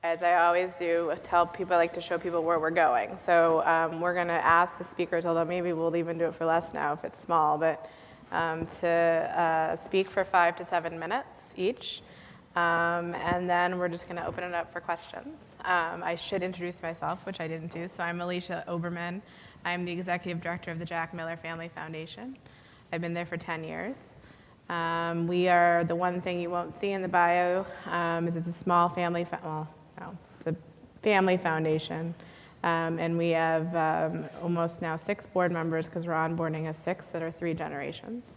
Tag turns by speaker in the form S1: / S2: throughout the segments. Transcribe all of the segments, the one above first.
S1: as I always do, tell people, I like to show people where we're going. So we're going to ask the speakers, although maybe we'll even do it for less now if it's small, but to speak for 5 to 7 minutes each. And then we're just going to open it up for questions. I should introduce myself, which I didn't do. So I'm Alicia Oberman. I'm the executive director of the Jack Miller Family Foundation. I've been there for 10 years. We are, the one thing you won't see in the bio is it's a small family, it's a family foundation. And we have almost now 6 board members because we're onboarding a 6th that are 3 generations.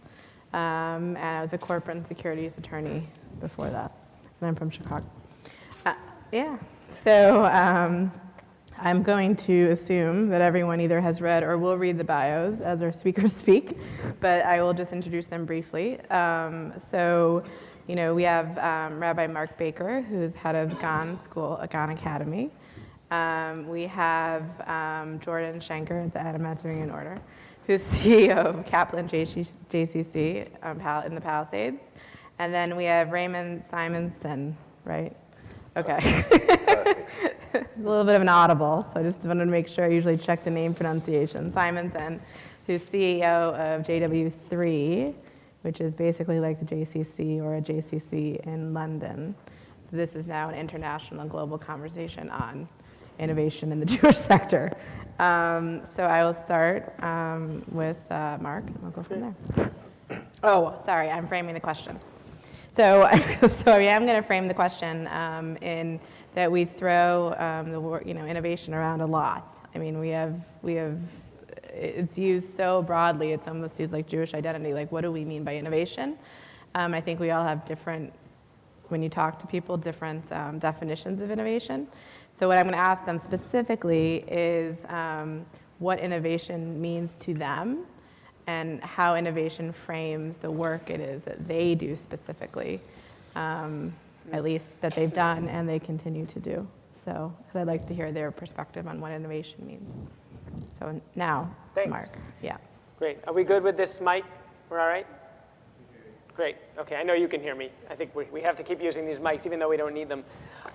S1: And I was a corporate and securities attorney before that. And I'm from Chicago. Yeah, so I'm going to assume that everyone either has read or will read the bios as our speakers speak, but I will just introduce them briefly. So, we have Rabbi Marc Baker, who's head of Gann School, Gann Academy. We have Jordan Shenker, I'm not doing in order, who's CEO of Kaplen JCC in the Palisades. And then we have Raymond Simonson, right? Okay. It's a little bit of an audible, so I just wanted to make sure I usually check the name pronunciation. Simonson, who's CEO of JW3, which is basically like the JCC or a JCC in London. So this is now an international and global conversation on innovation in the Jewish sector. So I will start with Marc, and we'll go from there. Oh, sorry, I'm framing the question. So I am going to frame the question in that we throw the word, innovation around a lot. I mean, we have it's used so broadly, it's almost used like Jewish identity. Like, what do we mean by innovation? I think we all have different, when you talk to people, different definitions of innovation. So what I'm going to ask them specifically is what innovation means to them, and how innovation frames the work it is that they do specifically, at least that they've done and they continue to do. So I'd like to hear their perspective on what innovation means. So now, thanks. Marc. Yeah.
S2: Great. Are we good with this mic? We're all right? Great. Okay, I know you can hear me. I think we have to keep using these mics even though we don't need them.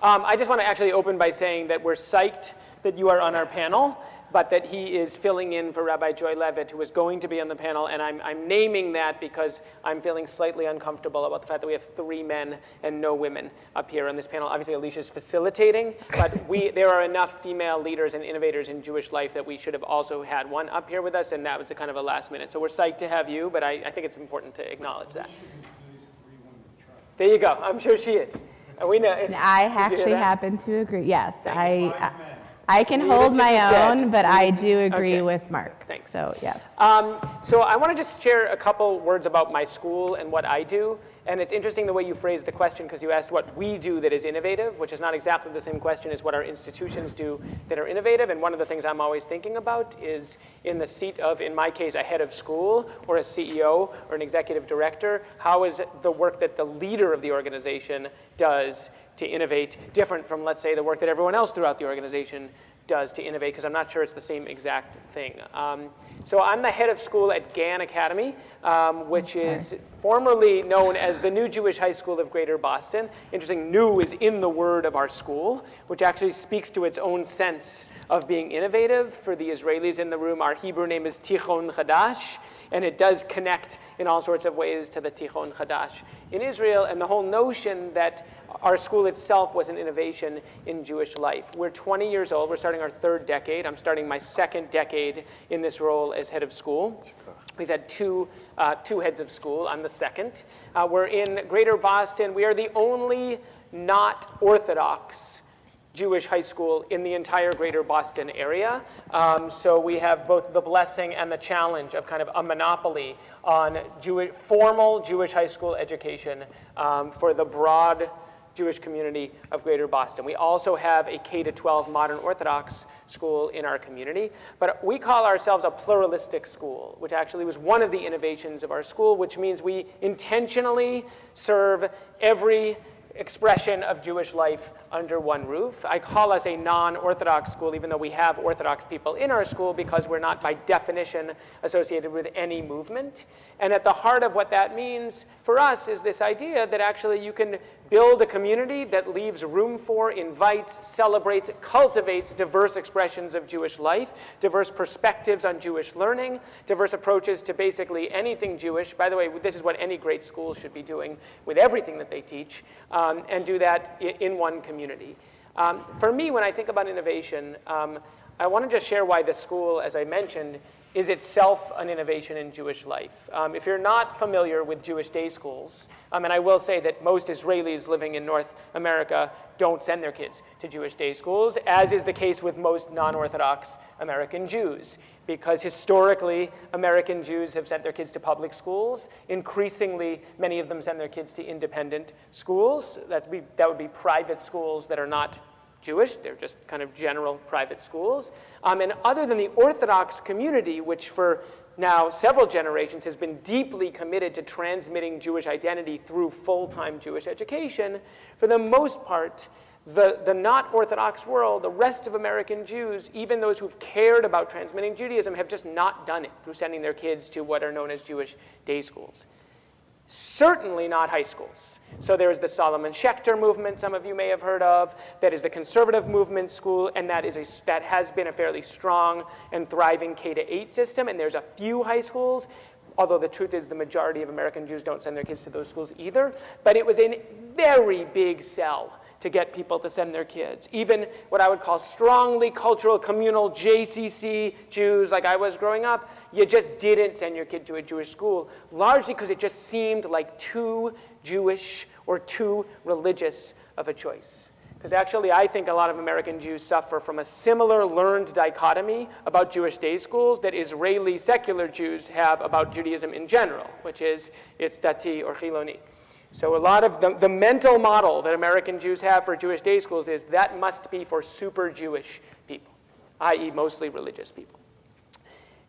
S2: I just want to actually open by saying that we're psyched that you are on our panel, but that he is filling in for Rabbi Joy Levitt, who is going to be on the panel, and I'm naming that because I'm feeling slightly uncomfortable about the fact that we have 3 men and no women up here on this panel. Obviously, Alicia's facilitating, but there are enough female leaders and innovators in Jewish life that we should have also had one up here with us, and that was a kind of a last minute. So we're psyched to have you, but I think it's important to acknowledge that. There you go. I'm sure she is. We know.
S1: And I actually happen to agree. Yes, I can hold my own, but I do agree with Marc.
S2: Thanks.
S1: So, yes.
S2: So I want to just share a couple words about my school and what I do. And it's interesting the way you phrased the question, because you asked what we do that is innovative, which is not exactly the same question as what our institutions do that are innovative. And one of the things I'm always thinking about is in the seat of, in my case, a head of school or a CEO or an executive director, how is the work that the leader of the organization does to innovate different from, let's say, the work that everyone else throughout the organization does to innovate, because I'm not sure it's the same exact thing. So I'm the head of school at Gann Academy, which is formerly known as the New Jewish High School of Greater Boston. Interesting, new is in the word of our school, which actually speaks to its own sense of being innovative. For the Israelis in the room, our Hebrew name is Tichon Chadash, and it does connect in all sorts of ways to the Tichon Chadash in Israel, and the whole notion that our school itself was an innovation in Jewish life. We're 20 years old. We're starting our 3rd decade. I'm starting my 2nd decade in this role as head of school. We've had two heads of school. I'm the 2nd. We're in Greater Boston. We are the only not Orthodox Jewish high school in the entire Greater Boston area. So we have both the blessing and the challenge of kind of a monopoly on formal Jewish high school education for the broad Jewish community of Greater Boston. We also have a K-12 modern Orthodox school in our community, but we call ourselves a pluralistic school, which actually was one of the innovations of our school, which means we intentionally serve every expression of Jewish life under one roof. I call us a non-Orthodox school, even though we have Orthodox people in our school, because we're not by definition associated with any movement. And at the heart of what that means for us is this idea that actually you can build a community that leaves room for, invites, celebrates, cultivates diverse expressions of Jewish life, diverse perspectives on Jewish learning, diverse approaches to basically anything Jewish. By the way, this is what any great school should be doing with everything that they teach, and do that in one community. For me, when I think about innovation, I want to just share why the school, as I mentioned, is itself an innovation in Jewish life. If you're not familiar with Jewish day schools, and I will say that most Israelis living in North America don't send their kids to Jewish day schools, as is the case with most non-Orthodox American Jews, because historically, American Jews have sent their kids to public schools. Increasingly, many of them send their kids to independent schools. That would be private schools that are not Jewish, they're just kind of general private schools. And other than the Orthodox community, which for now several generations has been deeply committed to transmitting Jewish identity through full-time Jewish education, for the most part, the not Orthodox world, the rest of American Jews, even those who've cared about transmitting Judaism, have just not done it through sending their kids to what are known as Jewish day schools. Certainly not high schools. So there's the Solomon Schechter movement, some of you may have heard of. That is the conservative movement school, and that has been a fairly strong and thriving K-8 system. And there's a few high schools, although the truth is the majority of American Jews don't send their kids to those schools either. But it was a very big sell to get people to send their kids. Even what I would call strongly cultural, communal JCC Jews, like I was growing up, you just didn't send your kid to a Jewish school, largely because it just seemed like too Jewish or too religious of a choice. Because actually, I think a lot of American Jews suffer from a similar learned dichotomy about Jewish day schools that Israeli secular Jews have about Judaism in general, which is it's dati or chiloni. So a lot of the mental model that American Jews have for Jewish day schools is that must be for super Jewish people, i.e. mostly religious people.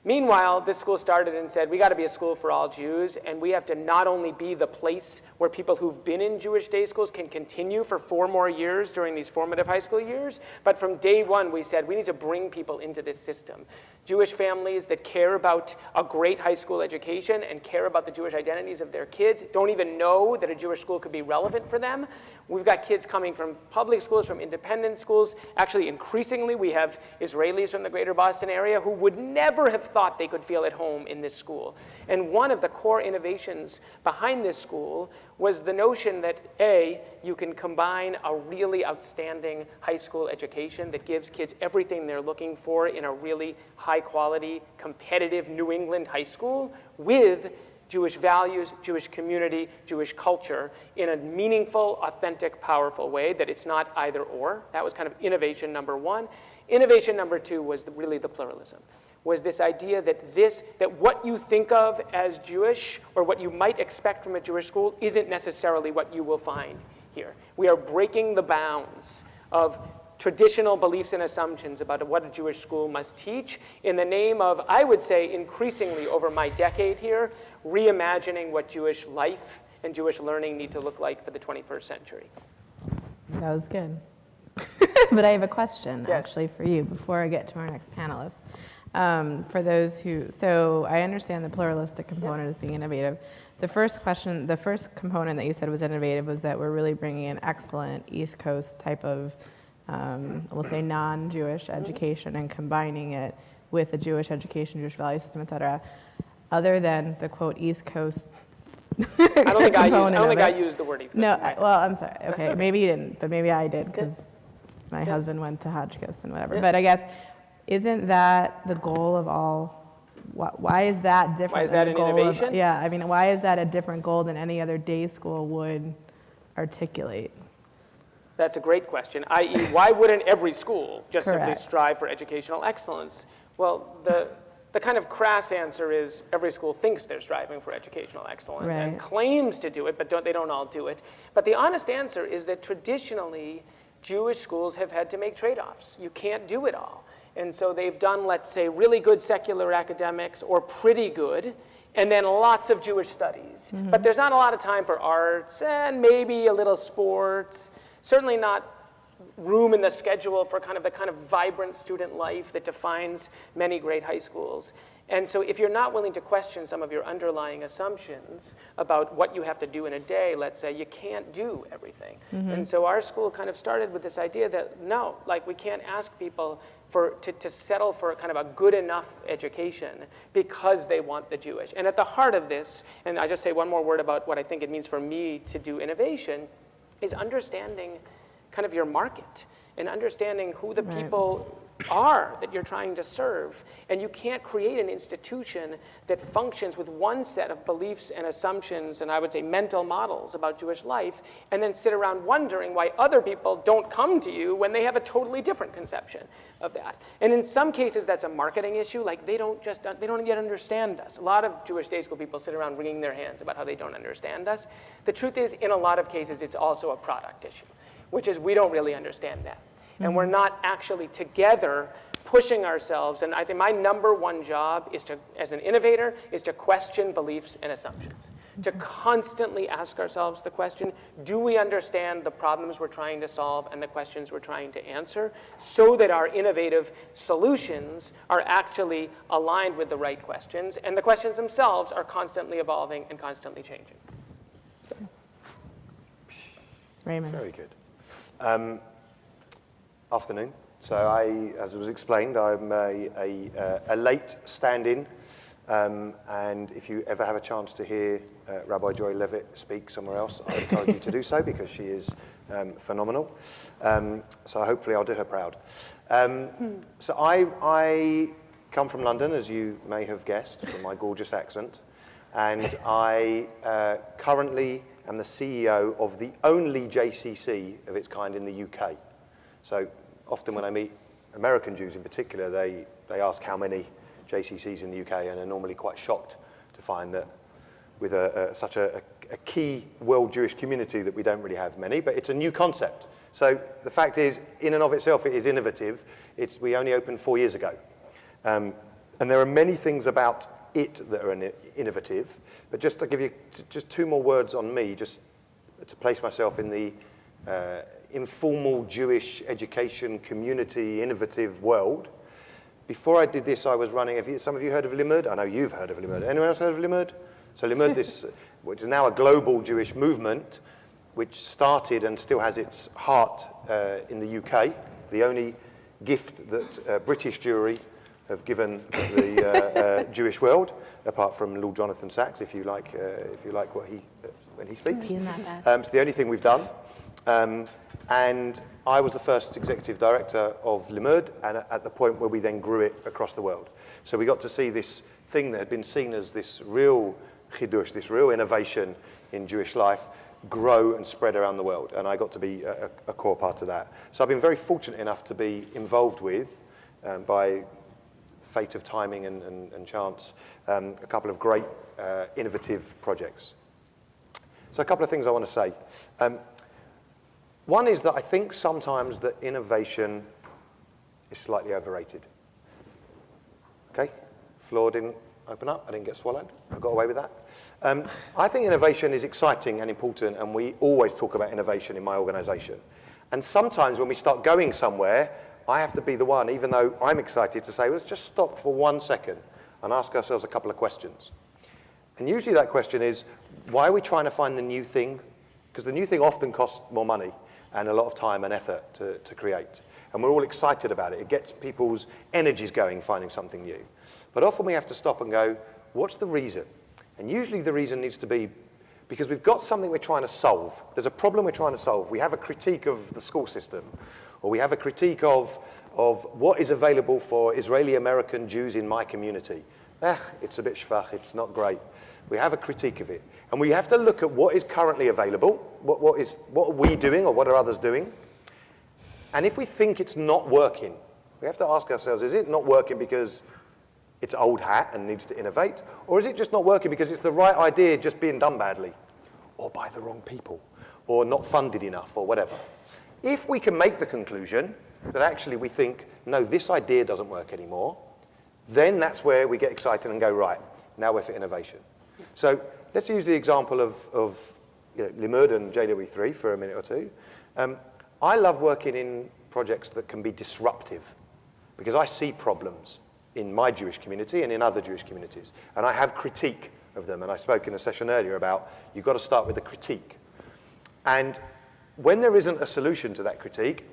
S2: Meanwhile, this school started and said, we got to be a school for all Jews, and we have to not only be the place where people who've been in Jewish day schools can continue for 4 more years during these formative high school years, but from day one we said we need to bring people into this system. Jewish families that care about a great high school education and care about the Jewish identities of their kids don't even know that a Jewish school could be relevant for them. We've got kids coming from public schools, from independent schools. Actually, increasingly, we have Israelis from the greater Boston area who would never have thought they could feel at home in this school. And one of the core innovations behind this school was the notion that, A, you can combine a really outstanding high school education that gives kids everything they're looking for in a really high-quality, competitive New England high school with Jewish values, Jewish community, Jewish culture in a meaningful, authentic, powerful way, that it's not either or. That was kind of innovation number one. Innovation number two was really the pluralism, was this idea that what you think of as Jewish or what you might expect from a Jewish school isn't necessarily what you will find here. We are breaking the bounds of traditional beliefs and assumptions about what a Jewish school must teach in the name of, I would say, increasingly over my decade here, reimagining what Jewish life and Jewish learning need to look like for the 21st century.
S1: That was good. But I have a question,
S2: Yes.
S1: actually, for you before I get to our next panelist. For those who, so I understand the pluralistic component as being innovative. The first component that you said was innovative was that we're really bringing an excellent East Coast type of we'll say non-Jewish education and combining it with the Jewish education, Jewish value system, et cetera. Other than the quote East Coast
S2: I don't think I used the word East Coast.
S1: No, well, I'm sorry. Okay,
S2: okay.
S1: maybe you didn't, but maybe I did because my husband went to Hotchkiss and whatever. But I guess, isn't that the goal of all? Why is that different?
S2: Why is that an innovation?
S1: Yeah, I mean, why is that a different goal than any other day school would articulate?
S2: That's a great question, i.e. why wouldn't every school just simply
S1: Correct.
S2: strive for educational excellence? Well, the kind of crass answer is every school thinks they're striving for educational excellence and
S1: Right.
S2: claims to do it, but they don't all do it. But the honest answer is that traditionally, Jewish schools have had to make trade-offs. You can't do it all. And so they've done, let's say, really good secular academics or pretty good, and then lots of Jewish studies.
S1: Mm-hmm.
S2: But there's not a lot of time for arts and maybe a little sports. Certainly not room in the schedule for the kind of vibrant student life that defines many great high schools. And so if you're not willing to question some of your underlying assumptions about what you have to do in a day, let's say, you can't do everything. And so our school kind of started with this idea that no, like we can't ask people to settle for kind of a good enough education because they want the Jewish. And at the heart of this, and I just say one more word about what I think it means for me to do innovation, is understanding kind of your market and understanding who the people are that you're trying to serve. And you can't create an institution that functions with one set of beliefs and assumptions, and I would say mental models about Jewish life, and then sit around wondering why other people don't come to you when they have a totally different conception of that. And in some cases, that's a marketing issue. Like they don't yet understand us. A lot of Jewish day school people sit around wringing their hands about how they don't understand us. The truth is, in a lot of cases, it's also a product issue, which is we don't really understand that. And we're not actually together pushing ourselves. And I think my number one job is to, as an innovator, is to question beliefs and assumptions. To constantly ask ourselves the question, do we understand the problems we're trying to solve and the questions we're trying to answer, so that our innovative solutions are actually aligned with the right questions, and the questions themselves are constantly evolving and constantly changing.
S1: Raymond.
S3: Very good. Afternoon. So as was explained, I'm a late stand-in, and if you ever have a chance to hear Rabbi Joy Levitt speak somewhere else, I encourage you to do so, because she is phenomenal. So hopefully I'll do her proud. So I come from London, as you may have guessed from my gorgeous accent, and I currently am the CEO of the only JCC of its kind in the UK. So often when I meet American Jews in particular, they ask how many JCCs in the UK, and are normally quite shocked to find that with such a key world Jewish community that we don't really have many, but it's a new concept. So the fact is, in and of itself, it is innovative. We only opened 4 years ago. And there are many things about it that are innovative, but just to give you just two more words on me, just to place myself in the informal Jewish education community innovative world. Before I did this, I was running, some of you heard of Limmud? I know you've heard of Limmud. Anyone else heard of Limmud? So Limmud, which is now a global Jewish movement, which started and still has its heart in the UK, the only gift that British Jewry have given the Jewish world, apart from Lord Jonathan Sacks, if you like what when he speaks. It's the only thing we've done. And I was the first executive director of Limmud, and at the point where we then grew it across the world. So we got to see this thing that had been seen as this real chidush, this real innovation in Jewish life, grow and spread around the world. And I got to be a core part of that. So I've been very fortunate enough to be involved with, by fate of timing and chance, a couple of great innovative projects. So a couple of things I want to say. One is that I think sometimes that innovation is slightly overrated. Okay? Floor didn't open up, I didn't get swallowed, I got away with that. I think innovation is exciting and important, and we always talk about innovation in my organization. And sometimes when we start going somewhere, I have to be the one, even though I'm excited, to say, let's just stop for 1 second and ask ourselves a couple of questions. And usually that question is, why are we trying to find the new thing? Because the new thing often costs more money and a lot of time and effort to create. And we're all excited about it. It gets people's energies going, finding something new. But often we have to stop and go, what's the reason? And usually the reason needs to be because we've got something we're trying to solve. There's a problem we're trying to solve. We have a critique of the school system, or we have a critique of what is available for Israeli-American Jews in my community. It's a bit schwach, it's not great. We have a critique of it. And we have to look at what is currently available, what are we doing, or what are others doing? And if we think it's not working, we have to ask ourselves, is it not working because it's old hat and needs to innovate? Or is it just not working because it's the right idea just being done badly? Or by the wrong people? Or not funded enough, or whatever? If we can make the conclusion that actually we think, no, this idea doesn't work anymore, then that's where we get excited and go, right, now we're for innovation. So let's use the example of Limmud and JW3 for a minute or two. I love working in projects that can be disruptive because I see problems in my Jewish community and in other Jewish communities. And I have critique of them. And I spoke in a session earlier about you've got to start with the critique. And when there isn't a solution to that critique,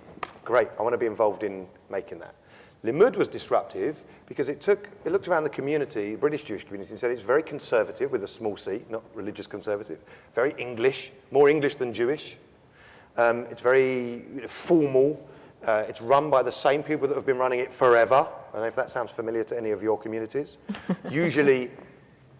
S3: great, I want to be involved in making that. Limud was disruptive because it looked around the community, British Jewish community, and said it's very conservative with a small c, not religious conservative, very English, more English than Jewish. It's very formal. It's run by the same people that have been running it forever. I don't know if that sounds familiar to any of your communities. Usually,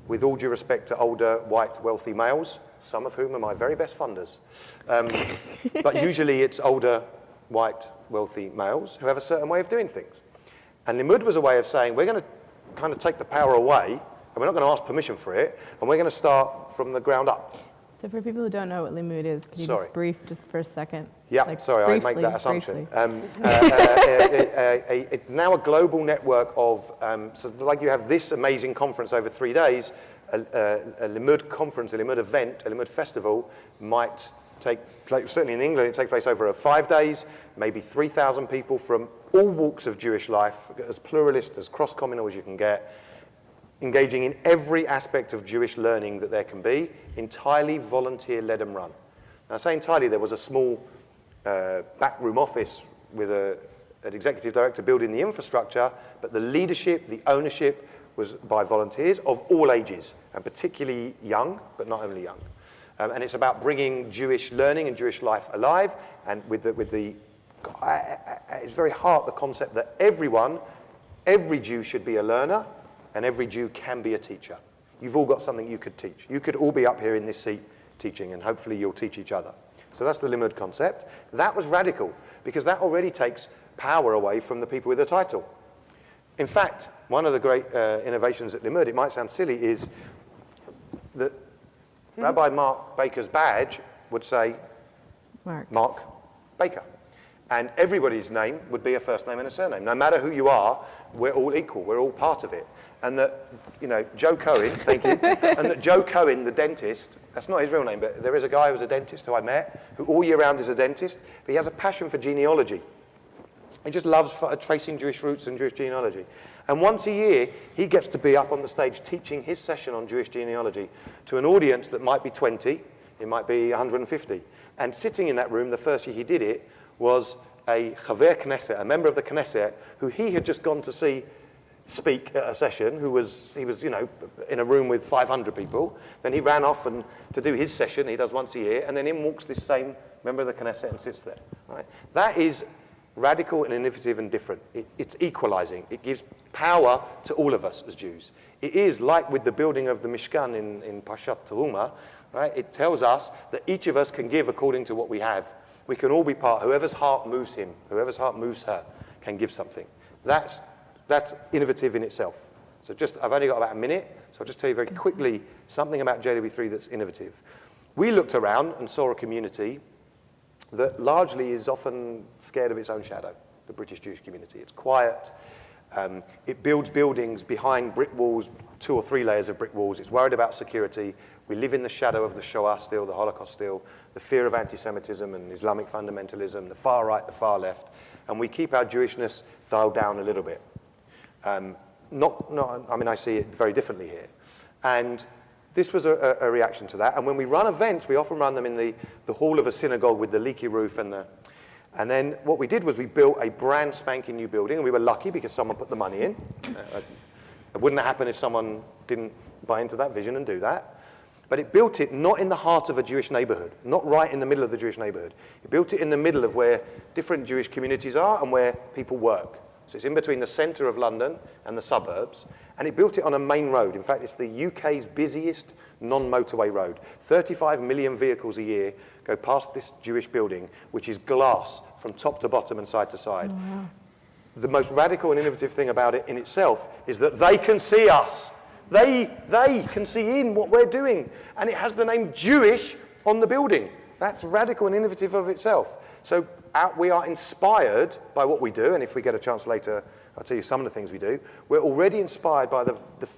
S3: with all due respect to older, white, wealthy males, some of whom are my very best funders. But usually it's older, white, wealthy males who have a certain way of doing things. And Limud was a way of saying, we're going to kind of take the power away, and we're not going to ask permission for it, and we're going to start from the ground up.
S1: So for people who don't know what Limud is, can you just brief just for a second?
S3: Yeah,
S1: like
S3: sorry,
S1: briefly,
S3: I make that assumption.
S1: briefly.
S3: It's now a global network of, so like you have this amazing conference over 3 days, a Limud conference, a Limud event, a Limud festival might take place, certainly in England, it takes place over 5 days, maybe 3,000 people from all walks of Jewish life, as pluralist, as cross-communal as you can get, engaging in every aspect of Jewish learning that there can be, entirely volunteer-led and run. Now, I say entirely, there was a small backroom office with an executive director building the infrastructure, but the leadership, the ownership was by volunteers of all ages, and particularly young, but not only young. And it's about bringing Jewish learning and Jewish life alive, and with its very heart, the concept that every Jew should be a learner, and every Jew can be a teacher. You've all got something you could teach. You could all be up here in this seat teaching, and hopefully you'll teach each other. So that's the Limud concept. That was radical, because that already takes power away from the people with the title. In fact, one of the great innovations at Limud, it might sound silly, is that Rabbi Marc Baker's badge would say Marc Baker. And everybody's name would be a first name and a surname. No matter who you are, we're all equal. We're all part of it. And that, Joe Cohen, thank you, and that Joe Cohen, the dentist, that's not his real name, but there is a guy who's a dentist who I met, who all year round is a dentist, but he has a passion for genealogy. He just loves tracing Jewish roots and Jewish genealogy. And once a year, he gets to be up on the stage teaching his session on Jewish genealogy to an audience that might be 20, it might be 150. And sitting in that room, the first year he did it, was a Chaver Knesset, a member of the Knesset, who he had just gone to see speak at a session, he was in a room with 500 people. Then he ran off to do his session, he does once a year, and then in walks this same member of the Knesset and sits there. Right? That is radical and innovative and different. It's equalizing. It gives power to all of us as Jews. It is like with the building of the Mishkan in Parshat Teruma, right? It tells us that each of us can give according to what we have. We can all be part. Whoever's heart moves him, whoever's heart moves her, can give something. That's innovative in itself. So I've only got about a minute, so I'll just tell you very quickly something about JW3 that's innovative. We looked around and saw a community that largely is often scared of its own shadow, the British Jewish community. It's quiet. It builds buildings behind brick walls, 2 or 3 layers of brick walls. It's worried about security. We live in the shadow of the Shoah still, the Holocaust still, the fear of anti-Semitism and Islamic fundamentalism, the far right, the far left, and we keep our Jewishness dialed down a little bit. I see it very differently here. And this was a reaction to that. And when we run events, we often run them in the hall of a synagogue with the leaky roof. And then what we did was we built a brand spanking new building. And we were lucky because someone put the money in. It wouldn't have happened if someone didn't buy into that vision and do that. But it built it not in the heart of a Jewish neighborhood, not right in the middle of the Jewish neighborhood. It built it in the middle of where different Jewish communities are and where people work. So it's in between the center of London and the suburbs. And it built it on a main road. In fact, it's the UK's busiest non-motorway road. 35 million vehicles a year go past this Jewish building, which is glass from top to bottom and side to side. Oh, wow. The most radical and innovative thing about it in itself is that they can see us. They can see in what we're doing. And it has the name Jewish on the building. That's radical and innovative of itself. So we are inspired by what we do, and if we get a chance later, I'll tell you some of the things we do. We're already inspired by the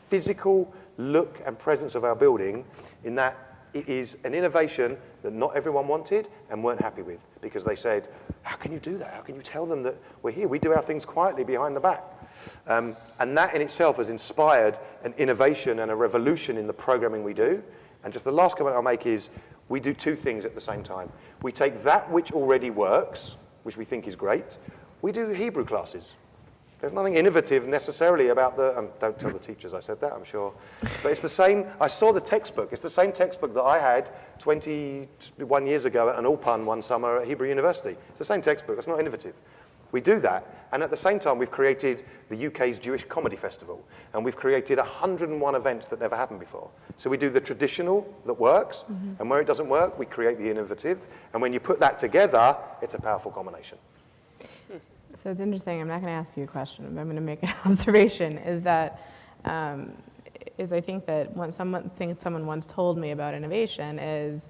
S3: physical look and presence of our building in that it is an innovation that not everyone wanted and weren't happy with, because they said, how can you do that? How can you tell them that we're here? We do our things quietly behind the back. And that in itself has inspired an innovation and a revolution in the programming we do. And just the last comment I'll make is, we do two things at the same time. We take that which already works, which we think is great. We do Hebrew classes. There's nothing innovative necessarily about don't tell the teachers I said that, I'm sure. But it's the same, I saw the textbook. It's the same textbook that I had 21 years ago at an Oberman one summer at Hebrew University. It's the same textbook, it's not innovative. We do that, and at the same time, we've created the UK's Jewish Comedy Festival, and we've created 101 events that never happened before. So we do the traditional that works, and where it doesn't work, we create the innovative, and when you put that together, it's a powerful combination.
S1: So it's interesting, I'm not going to ask you a question, but I'm going to make an observation, is that, I think that when someone once told me about innovation is,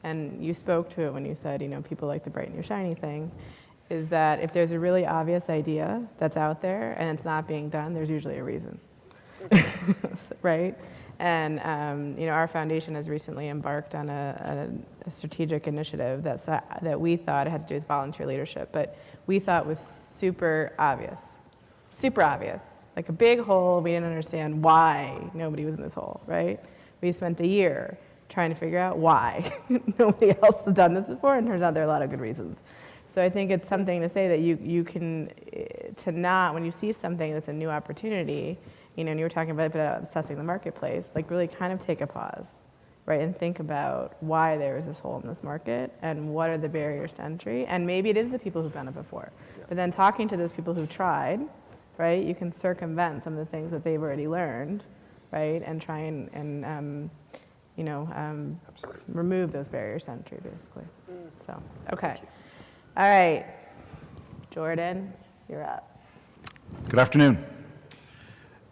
S1: and you spoke to it when you said, people like the bright new shiny thing, is that if there's a really obvious idea that's out there and it's not being done, there's usually a reason, right? And our foundation has recently embarked on a strategic initiative that we thought had to do with volunteer leadership, but we thought was super obvious, like a big hole. We didn't understand why nobody was in this hole, right? We spent a year trying to figure out why nobody else has done this before, and turns out there are a lot of good reasons. So I think it's something to say that you can, when you see something that's a new opportunity, and you were talking about assessing the marketplace, like really kind of take a pause, right, and think about why there is this hole in this market and what are the barriers to entry. And maybe it is the people who've done it before. Yeah. But then talking to those people who've tried, right, you can circumvent some of the things that they've already learned, right, and try and remove those barriers to entry, basically. So, okay. All right, Jordan, you're up.
S4: Good afternoon.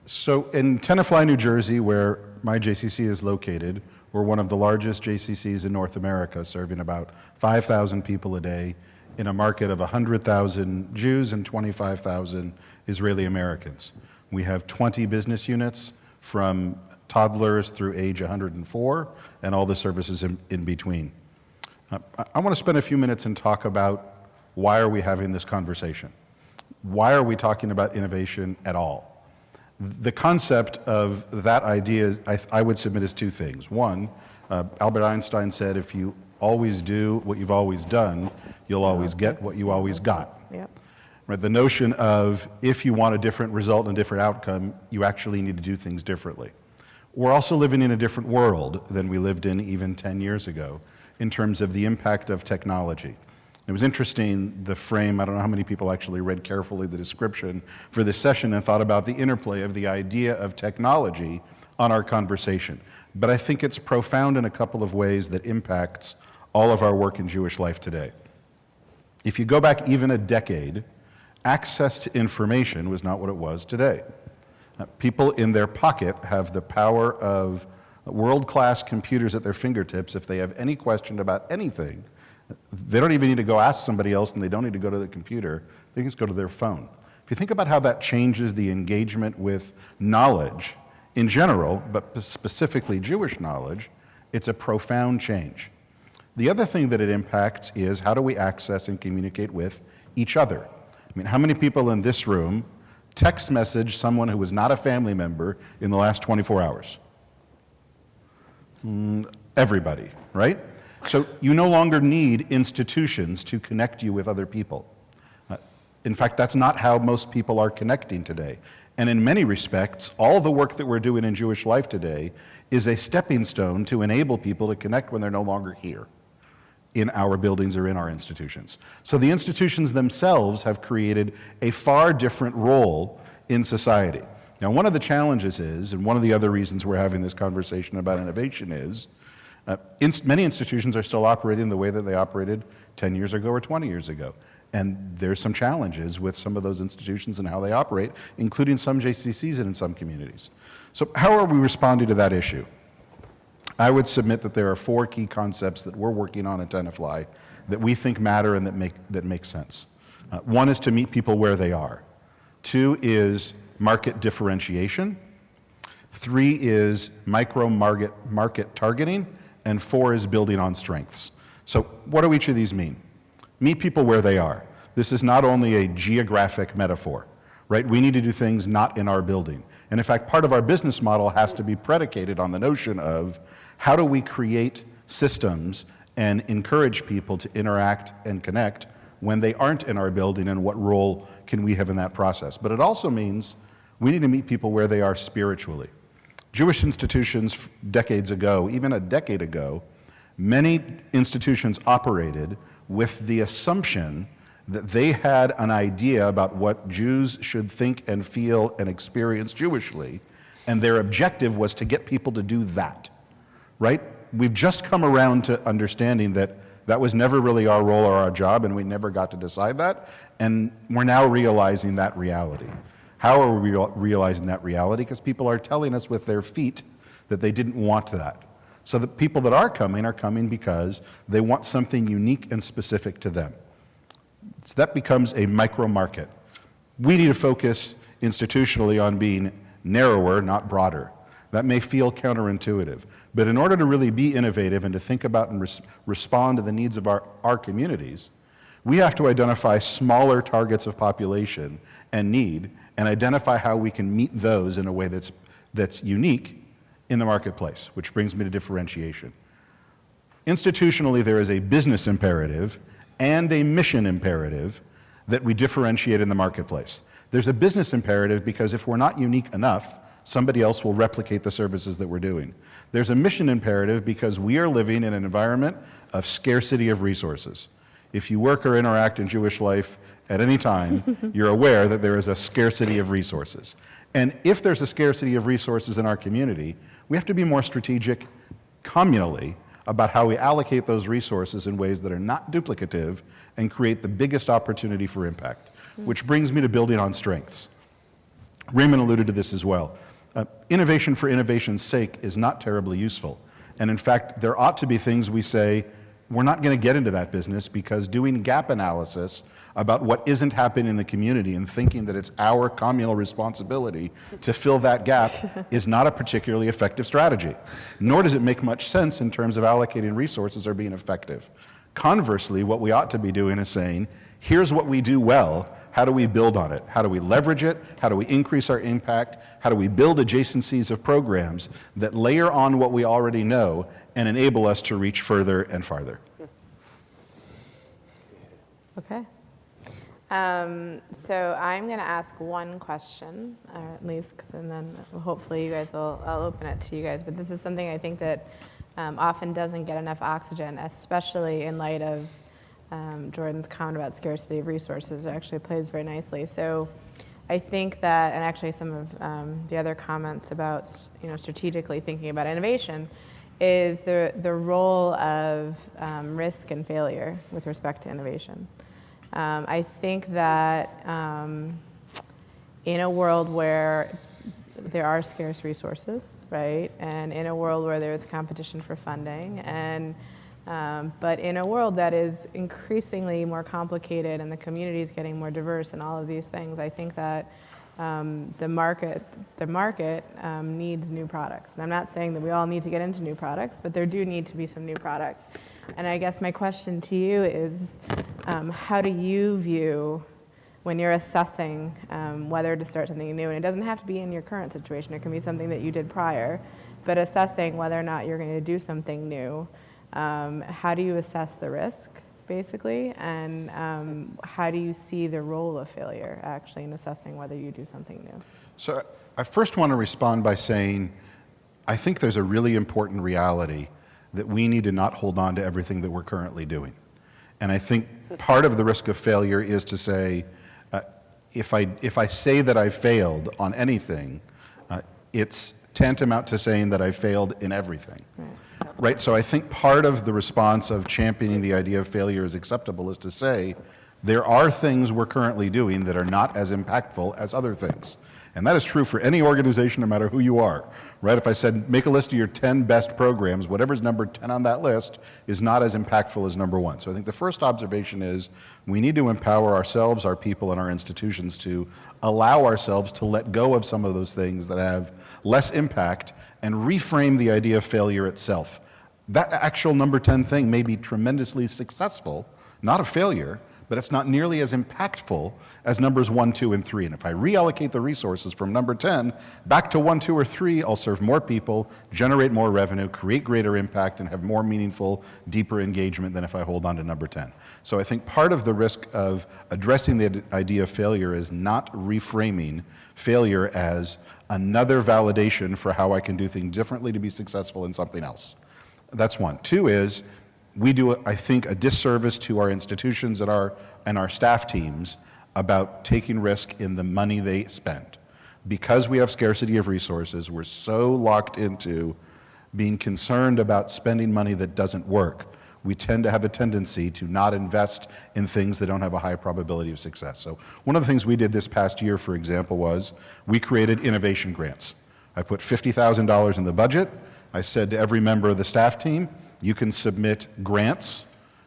S4: So in Tenafly, New Jersey, where my JCC is located, we're one of the largest JCCs in North America, serving about 5,000 people a day in a market of 100,000 Jews and 25,000 Israeli Americans. We have 20 business units from toddlers through age 104 and all the services in between. I want to spend a few minutes and talk about why are we having this conversation? Why are we talking about innovation at all? The concept of that idea, I would submit, is two things. One, Albert Einstein said, if you always do what you've always done, you'll always get what you always got.
S1: Yep.
S4: Right? The notion of if you want a different result and a different outcome, you actually need to do things differently. We're also living in a different world than we lived in even 10 years ago in terms of the impact of technology. It was interesting, the frame, I don't know how many people actually read carefully the description for this session and thought about the interplay of the idea of technology on our conversation. But I think it's profound in a couple of ways that impacts all of our work in Jewish life today. If you go back even a decade, access to information was not what it was today. People in their pocket have the power of world-class computers at their fingertips. If they have any question about anything, they don't even need to go ask somebody else, and they don't need to go to the computer. They can just go to their phone. If you think about how that changes the engagement with knowledge in general, but specifically Jewish knowledge, it's a profound change. The other thing that it impacts is how do we access and communicate with each other? I mean, how many people in this room text message someone who was not a family member in the last 24 hours? Everybody, right? So you no longer need institutions to connect you with other people. In fact, that's not how most people are connecting today. And in many respects, all the work that we're doing in Jewish life today is a stepping stone to enable people to connect when they're no longer here in our buildings or in our institutions. So the institutions themselves have created a far different role in society. Now, one of the challenges is, and one of the other reasons we're having this conversation about innovation is, many institutions are still operating the way that they operated 10 years ago or 20 years ago. And there's some challenges with some of those institutions and how they operate, including some JCCs and in some communities. So how are we responding to that issue? I would submit that there are 4 key concepts that we're working on at Tenafly that we think matter and that make sense. One is to meet people where they are. 2 is market differentiation. 3 is micro-market targeting. and 4 is building on strengths. So what do each of these mean? Meet people where they are. This is not only a geographic metaphor, right? We need to do things not in our building. And in fact, part of our business model has to be predicated on the notion of how do we create systems and encourage people to interact and connect when they aren't in our building, and what role can we have in that process. But it also means we need to meet people where they are spiritually. Jewish institutions decades ago, even a decade ago, many institutions operated with the assumption that they had an idea about what Jews should think and feel and experience Jewishly, and their objective was to get people to do that, right? We've just come around to understanding that that was never really our role or our job, and we never got to decide that, and we're now realizing that reality. How are we realizing that reality? Because people are telling us with their feet that they didn't want that. So the people that are coming because they want something unique and specific to them. So that becomes a micro market. We need to focus institutionally on being narrower, not broader. That may feel counterintuitive, but in order to really be innovative and to think about and respond to the needs of our communities, we have to identify smaller targets of population and need, and identify how we can meet those in a way that's unique in the marketplace, which brings me to differentiation. Institutionally, there is a business imperative and a mission imperative that we differentiate in the marketplace. There's a business imperative because if we're not unique enough, somebody else will replicate the services that we're doing. There's a mission imperative because we are living in an environment of scarcity of resources. If you work or interact in Jewish life at any time, you're aware that there is a scarcity of resources. And if there's a scarcity of resources in our community, we have to be more strategic communally about how we allocate those resources in ways that are not duplicative and create the biggest opportunity for impact, which brings me to building on strengths. Raymond alluded to this as well. Innovation for innovation's sake is not terribly useful. And in fact, there ought to be things we say, we're not going to get into that business because doing gap analysis about what isn't happening in the community and thinking that it's our communal responsibility to fill that gap is not a particularly effective strategy. Nor does it make much sense in terms of allocating resources or being effective. Conversely, what we ought to be doing is saying, here's what we do well, how do we build on it? How do we leverage it? How do we increase our impact? How do we build adjacencies of programs that layer on what we already know and enable us to reach further and farther?
S1: Okay. So I'm going to ask one question, or at least, and then hopefully you guys I'll open it to you guys. But this is something I think that often doesn't get enough oxygen, especially in light of Jordan's comment about scarcity of resources. It actually plays very nicely. So I think that, and actually some of the other comments about strategically thinking about innovation, is the role of risk and failure with respect to innovation. I think that in a world where there are scarce resources, right, and in a world where there is competition for funding, and but in a world that is increasingly more complicated and the community is getting more diverse and all of these things, I think that the market needs new products. And I'm not saying that we all need to get into new products, but there do need to be some new products. And I guess my question to you is, how do you view, when you're assessing whether to start something new, and it doesn't have to be in your current situation, it can be something that you did prior, but assessing whether or not you're going to do something new, how do you assess the risk, basically, and how do you see the role of failure, actually, in assessing whether you do something new?
S4: So I first want to respond by saying, I think there's a really important reality that we need to not hold on to everything that we're currently doing. And I think part of the risk of failure is to say, if I say that I failed on anything, it's tantamount to saying that I failed in everything. Right? So I think part of the response of championing the idea of failure as acceptable is to say, there are things we're currently doing that are not as impactful as other things. And that is true for any organization, no matter who you are, right? If I said, make a list of your 10 best programs, whatever's number 10 on that list is not as impactful as number 1. So I think the first observation is we need to empower ourselves, our people, and our institutions to allow ourselves to let go of some of those things that have less impact and reframe the idea of failure itself. That actual number 10 thing may be tremendously successful, not a failure, but it's not nearly as impactful as numbers 1, 2, and 3. And if I reallocate the resources from number 10 back to 1, 2, or 3, I'll serve more people, generate more revenue, create greater impact, and have more meaningful, deeper engagement than if I hold on to number 10. So I think part of the risk of addressing the idea of failure is not reframing failure as another validation for how I can do things differently to be successful in something else. That's one. Two is, we do, I think, a disservice to our institutions and our staff teams about taking risk in the money they spend. Because we have scarcity of resources, we're so locked into being concerned about spending money that doesn't work. We tend to have a tendency to not invest in things that don't have a high probability of success. So one of the things we did this past year, for example, was we created innovation grants. I put $50,000 in the budget. I said to every member of the staff team, you can submit grants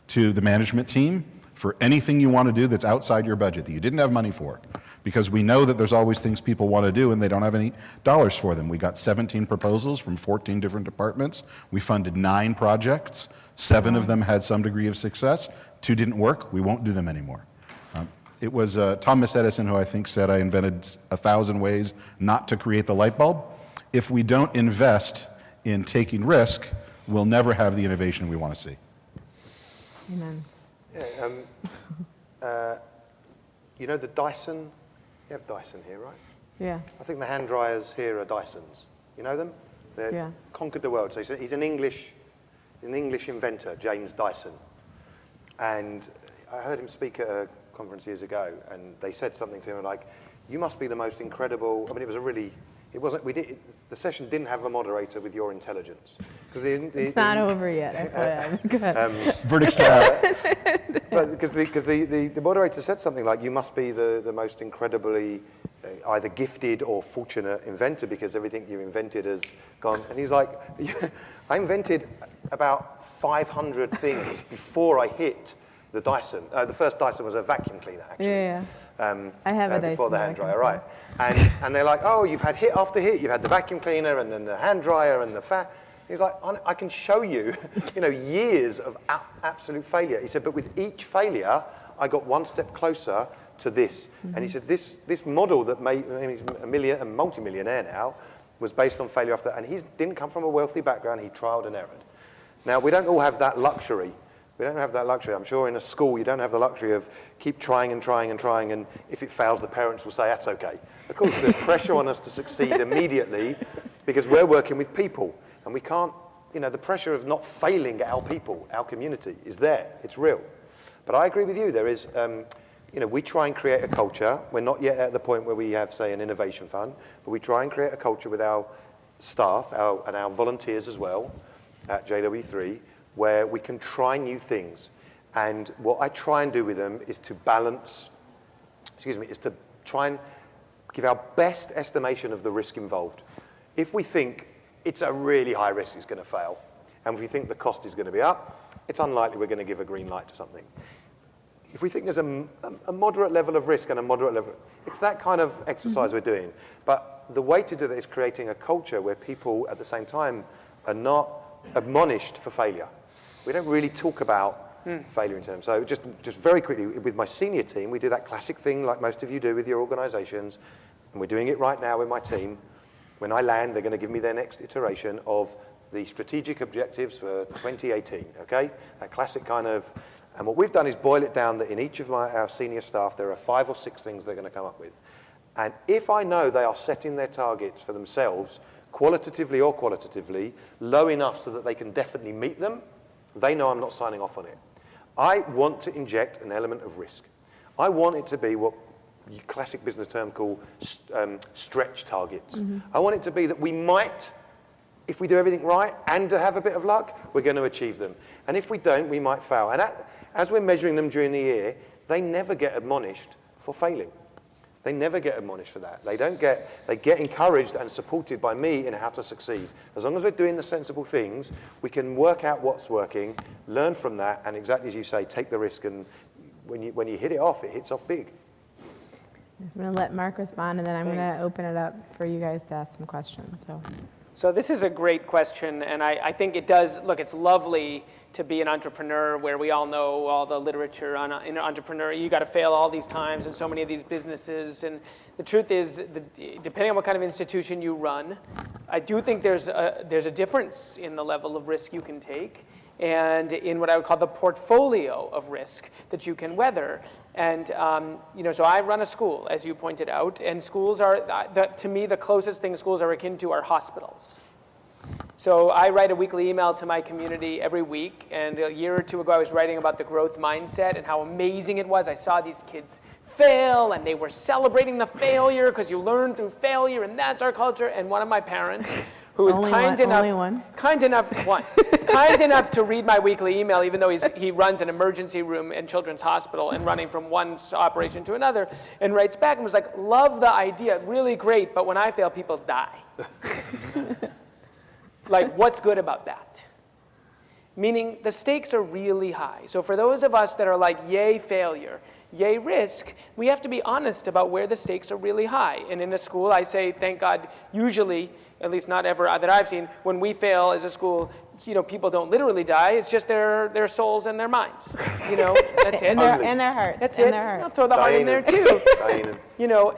S4: to the management team for anything you want to do that's outside your budget that you didn't have money for. Because we know that there's always things people want to do and they don't have any dollars for them. We got 17 proposals from 14 different departments. We funded 9 projects. 7 of them had some degree of success. 2 didn't work. We won't do them anymore. It was Thomas Edison who I think said, I invented 1,000 ways not to create the light bulb. If we don't invest in taking risk, we'll never have the innovation we want to see.
S1: Amen.
S3: Yeah, you know the Dyson? You have Dyson here, right?
S1: Yeah.
S3: I think the hand dryers here are Dysons. You know them? They conquered the world. So he's an English inventor, James Dyson. And I heard him speak at a conference years ago, and they said something to him like, you must be the most incredible, I mean, it was a really, it wasn't, the session didn't have a moderator with your intelligence.
S1: It's not over yet, FYI. Go ahead.
S4: Verdict's still out.
S3: But because the moderator said something like, you must be the most incredibly either gifted or fortunate inventor because everything you invented has gone. And he's like, I invented about 500 things before I hit the Dyson. The first Dyson was a vacuum cleaner, actually.
S1: Yeah. I have a Dyson
S3: before the hand dryer, right? And they're like, oh, you've had hit after hit. You've had the vacuum cleaner and then the hand dryer and the fan. He's like, I can show you, years of absolute failure. He said, but with each failure, I got one step closer to this. Mm-hmm. And he said, this model that made, he's a multi-millionaire now, was based on failure after, and he didn't come from a wealthy background. He trialed and errored. Now, we don't all have that luxury. We don't have that luxury. I'm sure in a school you don't have the luxury of keep trying and trying and trying, and if it fails, the parents will say, that's okay. Of course, there's pressure on us to succeed immediately because we're working with people, and we can't, the pressure of not failing at our people, our community, is there. It's real. But I agree with you. There is, we try and create a culture. We're not yet at the point where we have, say, an innovation fund, but we try and create a culture with our staff and our volunteers as well at JW3, where we can try new things. And what I try and do with them is to is to try and give our best estimation of the risk involved. If we think it's a really high risk it's going to fail, and if we think the cost is going to be up, it's unlikely we're going to give a green light to something. If we think there's a moderate level of risk and a moderate level, it's that kind of exercise we're doing. But the way to do that is creating a culture where people at the same time are not admonished for failure. We don't really talk about failure in terms. So just very quickly, with my senior team, we do that classic thing like most of you do with your organizations, and we're doing it right now with my team. When I land, they're going to give me their next iteration of the strategic objectives for 2018, okay? That classic kind of, and what we've done is boil it down that in each of our senior staff, there are 5 or 6 things they're going to come up with. And if I know they are setting their targets for themselves, qualitatively or qualitatively, low enough so that they can definitely meet them, they know I'm not signing off on it. I want to inject an element of risk. I want it to be what you classic business term call stretch targets. Mm-hmm. I want it to be that we might, if we do everything right and have a bit of luck, we're going to achieve them. And if we don't, we might fail. And as we're measuring them during the year, they never get admonished for failing. They never get admonished for that. They get encouraged and supported by me in how to succeed. As long as we're doing the sensible things, we can work out what's working, learn from that, and exactly as you say, take the risk. And when you hit it off, it hits off big.
S1: I'm going to let Marc respond, and then I'm going to open it up for you guys to ask some questions. So,
S2: So this is a great question, and I think it does, look, it's lovely to be an entrepreneur where we all know all the literature on an entrepreneur. You got to fail all these times in so many of these businesses. And the truth is, depending on what kind of institution you run, I do think there's a difference in the level of risk you can take and in what I would call the portfolio of risk that you can weather. And so I run a school, as you pointed out, and schools are, to me, the closest thing schools are akin to are hospitals. So I write a weekly email to my community every week, and a year or two ago I was writing about the growth mindset and how amazing it was. I saw these kids fail, and they were celebrating the failure because you learn through failure, and that's our culture. And one of my parents, who was kind enough to read my weekly email, even though he runs an emergency room in Children's Hospital and running from one operation to another, and writes back and was like, love the idea, really great, but when I fail, people die. Like, what's good about that? Meaning the stakes are really high. So for those of us that are like, yay failure, yay risk, we have to be honest about where the stakes are really high. And in a school, I say, thank God, usually, at least not ever that I've seen, when we fail as a school, people don't literally die. It's just their souls and their minds. That's it.
S1: And their heart.
S2: That's
S1: and
S2: it.
S1: Their heart.
S2: I'll throw the heart in there too.
S3: Diana.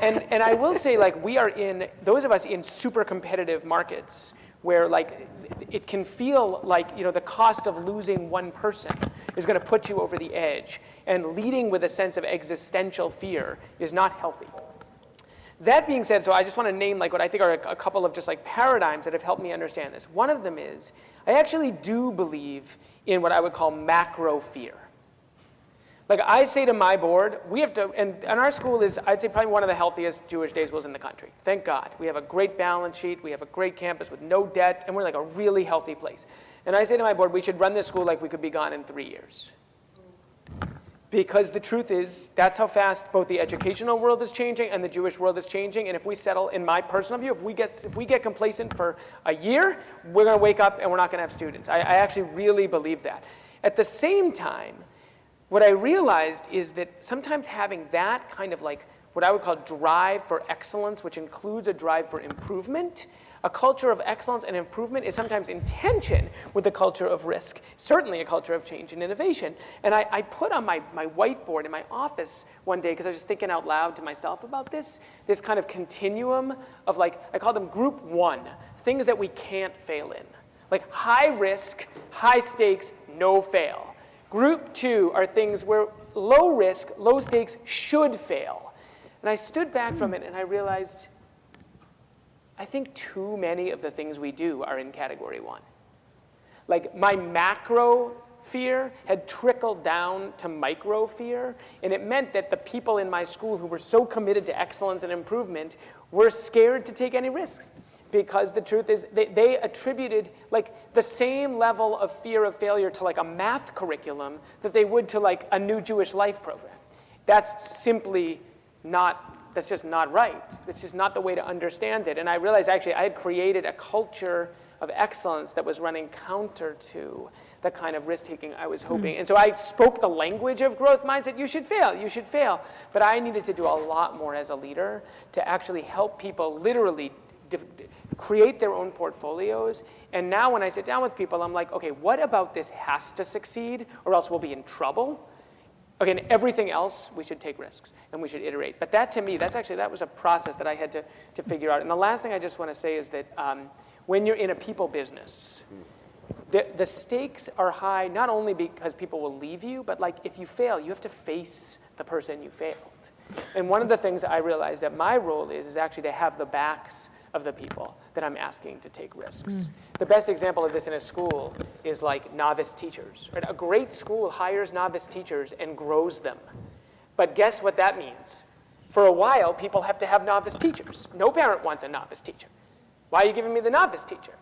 S2: And I will say, like, we are those of us in super competitive markets where, like, it can feel like, the cost of losing one person is going to put you over the edge. And leading with a sense of existential fear is not healthy. That being said, so I just want to name like what I think are a couple of just like paradigms that have helped me understand this. One of them is, I actually do believe in what I would call macro fear. Like I say to my board, we have to, and our school is, I'd say probably one of the healthiest Jewish day schools in the country. Thank God. We have a great balance sheet, we have a great campus with no debt, and we're like a really healthy place. And I say to my board, we should run this school like we could be gone in 3 years. Because the truth is, that's how fast both the educational world is changing and the Jewish world is changing. And if we settle, in my personal view, if we get complacent for a year, we're going to wake up and we're not going to have students. I actually really believe that. At the same time, what I realized is that sometimes having that kind of like what I would call drive for excellence, which includes a drive for improvement, a culture of excellence and improvement is sometimes in tension with the culture of risk, certainly a culture of change and innovation. And I put on my whiteboard in my office one day, because I was just thinking out loud to myself about this kind of continuum of like, I call them group one, things that we can't fail in. Like high risk, high stakes, no fail. Group two are things where low risk, low stakes should fail. And I stood back from it and I realized, I think too many of the things we do are in category one. Like my macro fear had trickled down to micro fear, and it meant that the people in my school who were so committed to excellence and improvement were scared to take any risks. Because the truth is, they attributed like the same level of fear of failure to like a math curriculum that they would to like a new Jewish life program. That's simply not, that's just not right. It's just not the way to understand it. And I realized actually I had created a culture of excellence that was running counter to the kind of risk-taking I was hoping. And so I spoke the language of growth mindset, you should fail, you should fail. But I needed to do a lot more as a leader to actually help people literally create their own portfolios. And now when I sit down with people, I'm like, okay, what about this has to succeed or else we'll be in trouble? Again, everything else, we should take risks and we should iterate. But that to me, that was a process that I had to figure out. And the last thing I just want to say is that when you're in a people business, the stakes are high, not only because people will leave you, but like if you fail, you have to face the person you failed. And one of the things I realized that my role is actually to have the backs of the people that I'm asking to take risks. The best example of this in a school is like novice teachers. Right? A great school hires novice teachers and grows them. But guess what that means? For a while, people have to have novice teachers. No parent wants a novice teacher. Why are you giving me the novice teacher?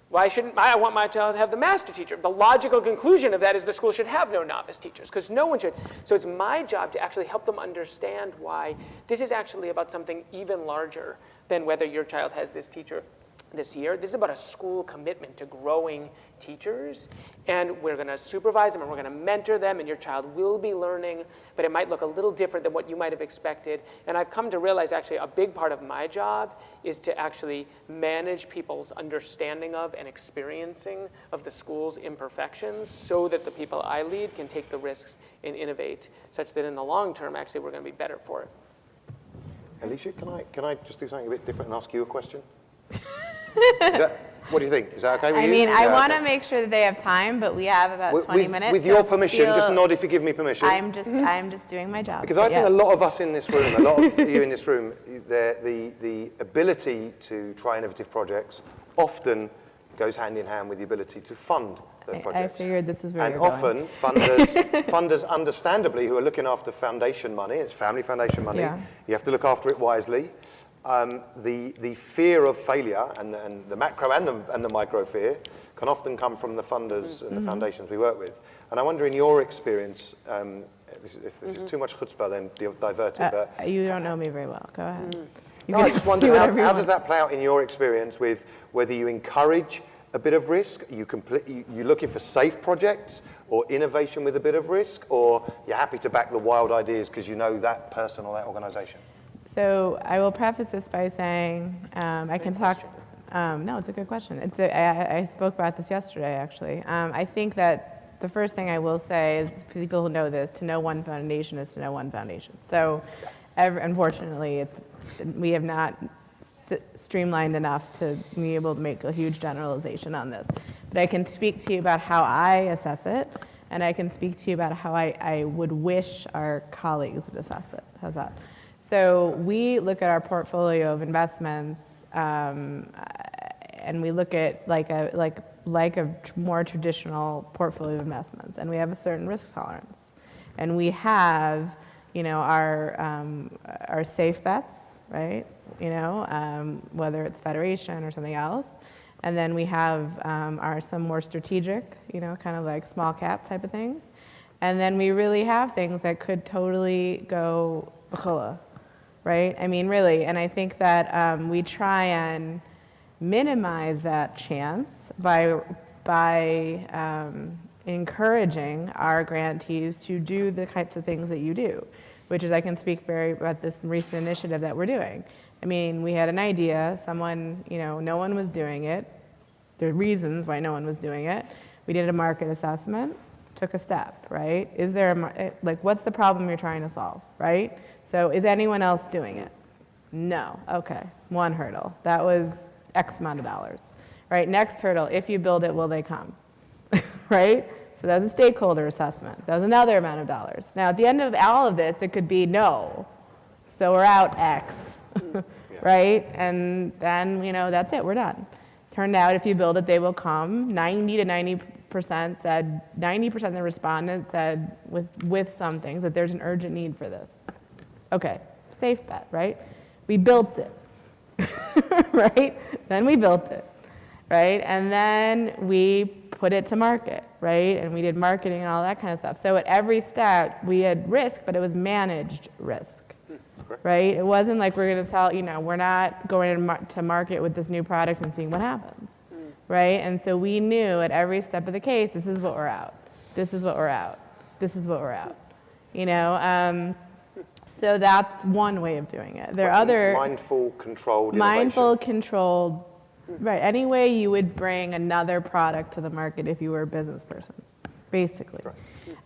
S2: Why shouldn't I want my child to have the master teacher? The logical conclusion of that is the school should have no novice teachers, because no one should. So it's my job to actually help them understand why this is actually about something even larger than whether your child has this teacher this year. This is about a school commitment to growing teachers, and we're going to supervise them and we're going to mentor them, and your child will be learning, but it might look a little different than what you might have expected. And I've come to realize actually a big part of my job is to actually manage people's understanding of and experiencing of the school's imperfections so that the people I lead can take the risks and innovate such that in the long term actually we're going to be better for it.
S3: Alicia, can I just do something a bit different and ask you a question? What do you think? Is that okay with you?
S1: I mean,
S3: Is
S1: I
S3: that
S1: want to
S3: okay?
S1: make sure that they have time, but we have about 20 minutes.
S3: With
S1: so
S3: your permission, just
S1: feel-
S3: nod if you give me permission.
S1: I'm just doing my job.
S3: Because
S1: but
S3: I think
S1: yes.
S3: a lot of us in this room, a lot of you in this room, the ability to try innovative projects often goes hand in hand with the ability to fund those
S1: I
S3: projects.
S1: figured this is where
S3: And
S1: you're
S3: often
S1: going.
S3: funders understandably who are looking after foundation money, it's family foundation money,
S1: Yeah.
S3: you have to look after it wisely. The fear of failure and the macro and the micro fear can often come from the funders and the foundations we work with. And I wonder, in your experience, if this is too much chutzpah, then divert it. But
S1: You don't know me very well. Go ahead. You
S3: no, I
S1: can
S3: just
S1: say
S3: wonder
S1: whatever you
S3: how
S1: want.
S3: does that play out in your experience with whether you encourage a bit of risk, you're looking for safe projects or innovation with a bit of risk, or you're happy to back the wild ideas because you know that person or that organization?
S1: So I will preface this by saying I can talk. No, it's a good question. I spoke about this yesterday, actually. I think that the first thing I will say is people who know this, to know one foundation is to know one foundation. So unfortunately, we have not streamlined enough to be able to make a huge generalization on this. But I can speak to you about how I assess it, and I can speak to you about how I would wish our colleagues would assess it. How's that? So we look at our portfolio of investments, and we look at like a more traditional portfolio of investments, and we have a certain risk tolerance, and we have, our safe bets, right? Whether it's Federation or something else, and then we have some more strategic, kind of like small cap type of things, and then we really have things that could totally go b'chula. Right? I mean, really, and I think that we try and minimize that chance by encouraging our grantees to do the types of things that you do, which is I can speak about this recent initiative that we're doing. I mean, we had an idea, someone, no one was doing it. There are reasons why no one was doing it. We did a market assessment, took a step, right? Is there what's the problem you're trying to solve, right? So is anyone else doing it? No. Okay. One hurdle. That was X amount of dollars. Right? Next hurdle, if you build it, will they come? Right? So that was a stakeholder assessment. That was another amount of dollars. Now, at the end of all of this, it could be no. So we're out X. Right? And then, that's it. We're done. Turned out if you build it, they will come. 90% said, 90% of the respondents said with some things that there's an urgent need for this. Okay, safe bet, right? We built it, right? Then we built it, right? And then we put it to market, right? And we did marketing and all that kind of stuff. So at every step, we had risk, but it was managed risk, right? It wasn't like we're going to sell, we're not going to market with this new product and seeing what happens, right? And so we knew at every step of the case, this is what we're out. This is what we're out. This is what we're out, So that's one way of doing it. There are other
S3: mindful, controlled innovation.
S1: Controlled, right? Any way you would bring another product to the market if you were a business person, basically.
S3: Right.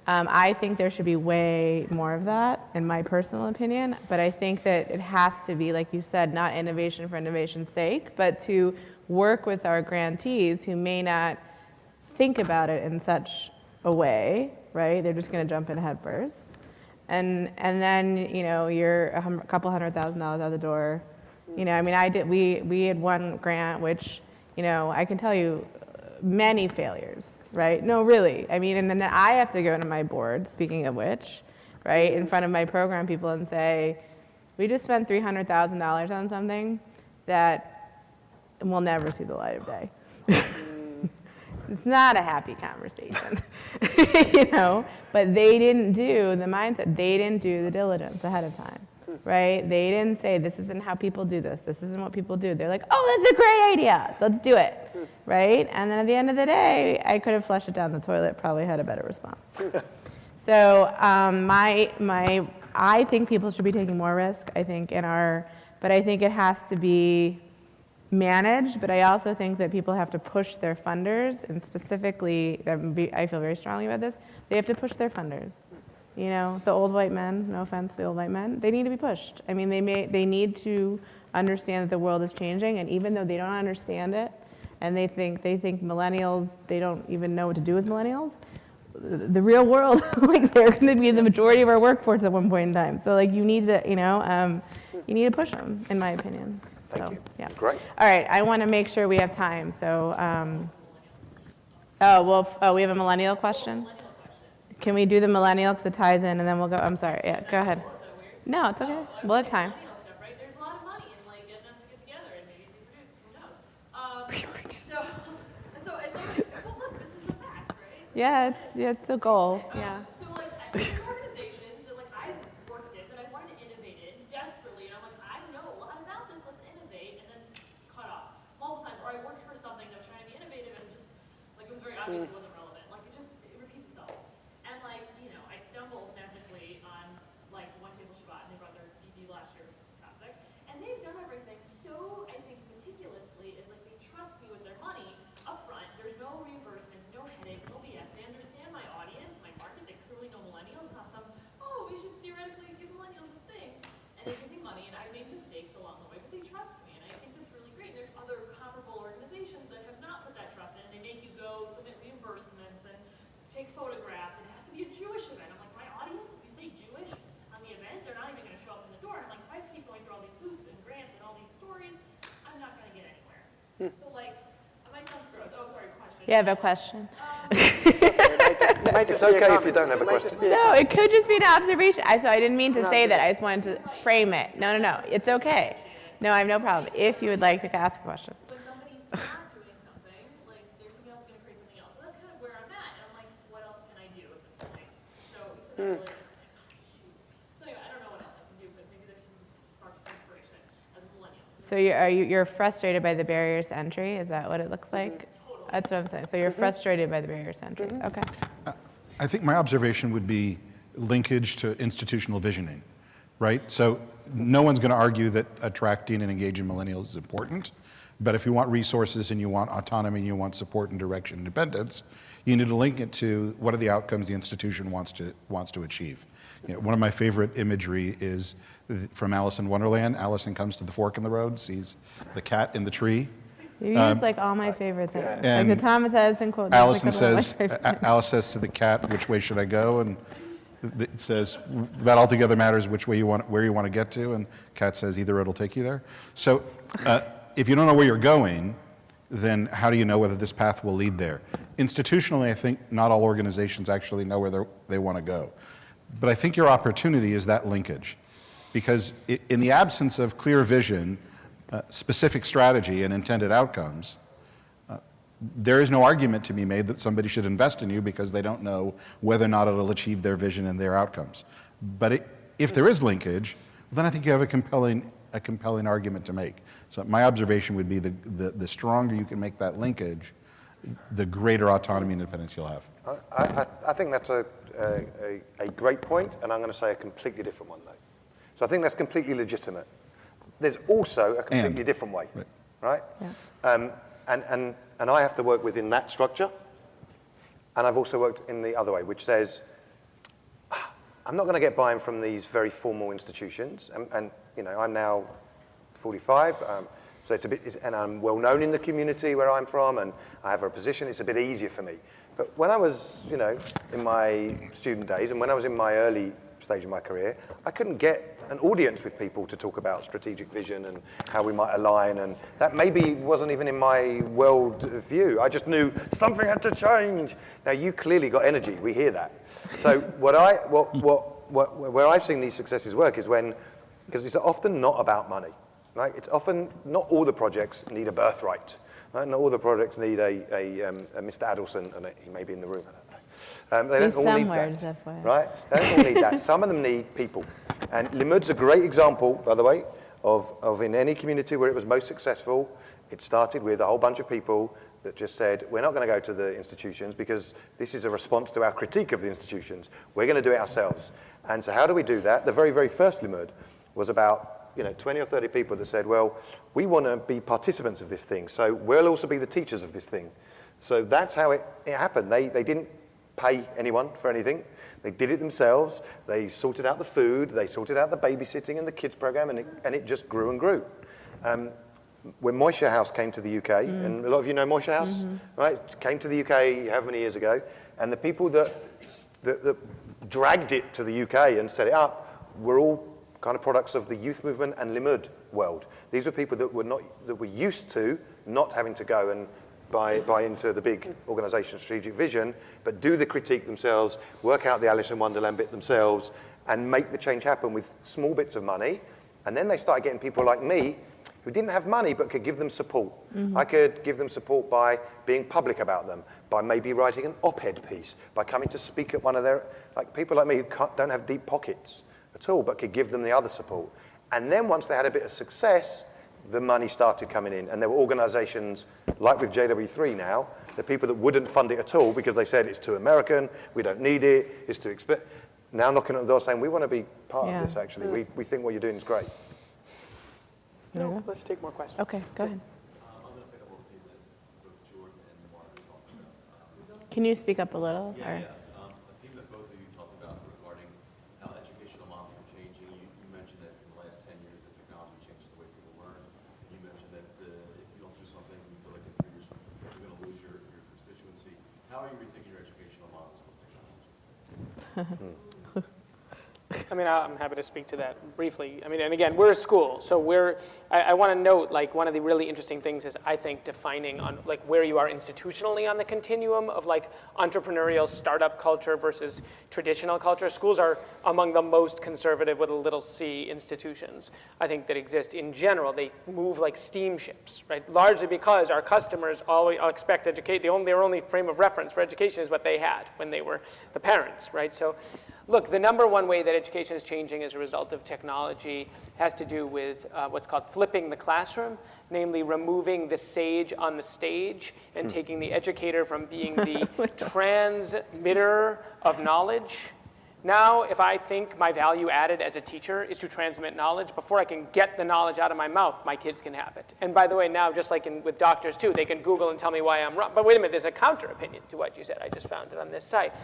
S1: I think there should be way more of that, in my personal opinion. But I think that it has to be, like you said, not innovation for innovation's sake, but to work with our grantees who may not think about it in such a way, right? They're just going to jump in head first. And then, you're a couple $100,000 out the door. We had one grant, which, I can tell you many failures, right? No, really. And then I have to go to my board, speaking of which, right, in front of my program people and say, we just spent $300,000 on something that will never see the light of day. It's not a happy conversation, but they didn't do the mindset. They didn't do the diligence ahead of time, right? They didn't say, this isn't how people do this. This isn't what people do. They're like, oh, that's a great idea. Let's do it, right? And then at the end of the day, I could have flushed it down the toilet, probably had a better response. So I think people should be taking more risk, I think, but I think it has to be managed, but I also think that people have to push their funders, and specifically, I feel very strongly about this, they have to push their funders. You know, the old white men, no offense to the old white men, they need to be pushed. I mean, they need to understand that the world is changing, and even though they don't understand it, and they think millennials, they don't even know what to do with millennials, the real world, like they're going to be the majority of our workforce at one point in time. So like you need to, you need to push them, in my opinion.
S3: Thank you.
S1: Yeah.
S3: Great.
S1: All right, I want to make sure we have time. So, we have a millennial question? Can we do the millennial because it ties in, and then we'll go, I'm sorry, yeah, go ahead. No, it's okay, we'll have time.
S5: There's a lot of money in like getting us to get together and maybe reproduce, who knows? So as somebody, well look, this is the fact, right?
S1: Yeah, it's the goal, yeah.
S5: So like, there's organizations that like I've worked in that I wanted to innovate in desperately, and I'm like, I know a lot about this, let's innovate, and then cut off multiple times. Or I worked for something that was trying to be innovative and just, like it was very obvious it wasn't relevant. Like it repeats itself. And like, I stumbled magically on like One Table Shabbat, and they brought their ED last year, which was fantastic. And they've done everything so, I think, meticulously, is like they trust me with their money up front. There's no reimbursements, no headache, no BS. They understand my audience, my market. They clearly know millennials. It's not some, we should theoretically give millennials this thing. And they give me money, and I've made mistakes along the way, but they trust me, and I think that's really great. And there's other comparable organizations that have not put that trust in, and they make you go submit reimbursements and take photographs. It has to be a Jewish event. I'm like, my audience, if you say Jewish on the event, they're not even going to show up in the door. I'm like, if I have to keep going through all these hoops and grants and all these stories, I'm not going to get anywhere. So like, my son's growth. Oh, sorry, question.
S1: You have a question?
S3: It's okay if you don't have a question.
S1: No, it could just be an observation. So I didn't mean to say that. I just wanted to frame it. No, it's okay. No, I have no problem. If you would like to ask a question.
S5: When somebody's not doing something, like there's somebody else going to create something else. So that's kind of where I'm at. And I'm like, what else can I do at this point? So you said that earlier. So anyway, I don't know what else I can do, but maybe there's some sparks of inspiration as a millennial.
S1: So you're frustrated by the barriers to entry? Is that what it looks like? That's what I'm saying. So you're frustrated by the barriers to entry. Okay.
S4: I think my observation would be linkage to institutional visioning, right? So no one's going to argue that attracting and engaging millennials is important, but if you want resources and you want autonomy and you want support and direction and independence, you need to link it to what are the outcomes the institution wants to achieve. One of my favorite imagery is from Alice in Wonderland. Allison comes to the fork in the road, sees the cat in the tree.
S1: You use like all my favorite things. Like the Thomas Edison quote.
S4: Alice says to the cat, which way should I go? And it says, that altogether matters where you want to get to. And cat says, either it'll take you there. So if you don't know where you're going, then how do you know whether this path will lead there? Institutionally, I think not all organizations actually know where they want to go. But I think your opportunity is that linkage. Because in the absence of clear vision, specific strategy and intended outcomes, there is no argument to be made that somebody should invest in you because they don't know whether or not it'll achieve their vision and their outcomes. But if there is linkage, then I think you have a compelling argument to make. So my observation would be the stronger you can make that linkage, the greater autonomy and independence you'll have.
S3: I think that's a great point, and I'm going to say a completely different one, though. So I think that's completely legitimate. There's also a completely different way, right? Yeah. And I have to work within that structure, and I've also worked in the other way, which says, I'm not going to get buy-in from these very formal institutions, and I'm now 45, so it's a bit, and I'm well known in the community where I'm from, and I have a position. It's a bit easier for me. But when I was, in my student days, and when I was in my early stage of my career, I couldn't get an audience with people to talk about strategic vision and how we might align, and that maybe wasn't even in my world view. I just knew something had to change. Now you clearly got energy. We hear that. So where I've seen these successes work is because it's often not about money, right? It's often not all the projects need a birthright. Right? Not all the projects need a Mr. Adelson, and he may be in the room. I don't know. They don't all need that, right? They don't all need that. Some of them need people. And Limud's a great example, by the way, of in any community where it was most successful, it started with a whole bunch of people that just said, we're not going to go to the institutions because this is a response to our critique of the institutions. We're going to do it ourselves. And so how do we do that? The very, very first Limud was about 20 or 30 people that said, well, we want to be participants of this thing, so we'll also be the teachers of this thing. So that's how it happened. They didn't pay anyone for anything. They did it themselves. They sorted out the food. They sorted out the babysitting and the kids program, and it just grew and grew. When Moisture House came to the UK, and a lot of you know Moisture House, right? Came to the UK however many years ago, and the people that dragged it to the UK and set it up were all kind of products of the youth movement and Limud world. These were people that were used to not having to go and buy into the big organization strategic vision, but do the critique themselves, work out the Alice in Wonderland bit themselves, and make the change happen with small bits of money. And then they started getting people like me who didn't have money but could give them support. I could give them support by being public about them, by maybe writing an op-ed piece, by coming to speak at one of their, like people like me who don't have deep pockets at all, but could give them the other support. And then once they had a bit of success, the money started coming in. And there were organizations, like with JW3 now, the people that wouldn't fund it at all because they said it's too American, we don't need it, it's too expensive. Now knocking on the door saying, we want to be part of this actually. We think what you're doing is great.
S2: No, let's take more questions.
S1: Okay, go ahead.
S6: I'm going to pick up on the thing that both Jordan and Marc were talking about.
S1: Can you speak up a little?
S6: Yeah,
S1: or?
S6: yeah. A theme that both of you talked about regarding how educational models are changing. You mentioned that in the last 10 years, the technology changes the way people learn. You mentioned that if you don't do something, you feel like in 3 years, you're going to lose your constituency. How are you rethinking your educational models with technology?
S2: I mean, I'm happy to speak to that briefly. I mean, and again, we're a school, so I want to note, like, one of the really interesting things is, I think, defining on, like, where you are institutionally on the continuum of, like, entrepreneurial startup culture versus traditional culture. Schools are among the most conservative with a little c institutions, I think, that exist in general. They move like steamships, right? Largely because our customers always expect educate. Their only frame of reference for education is what they had when they were the parents, right? So, look, the number one way that education is changing as a result of technology has to do with what's called flipping the classroom, namely removing the sage on the stage and taking the educator from being the transmitter of knowledge. Now, if I think my value added as a teacher is to transmit knowledge, before I can get the knowledge out of my mouth, my kids can have it. And by the way, now, just like with doctors too, they can Google and tell me why I'm wrong. But wait a minute, there's a counter opinion to what you said. I just found it on this site.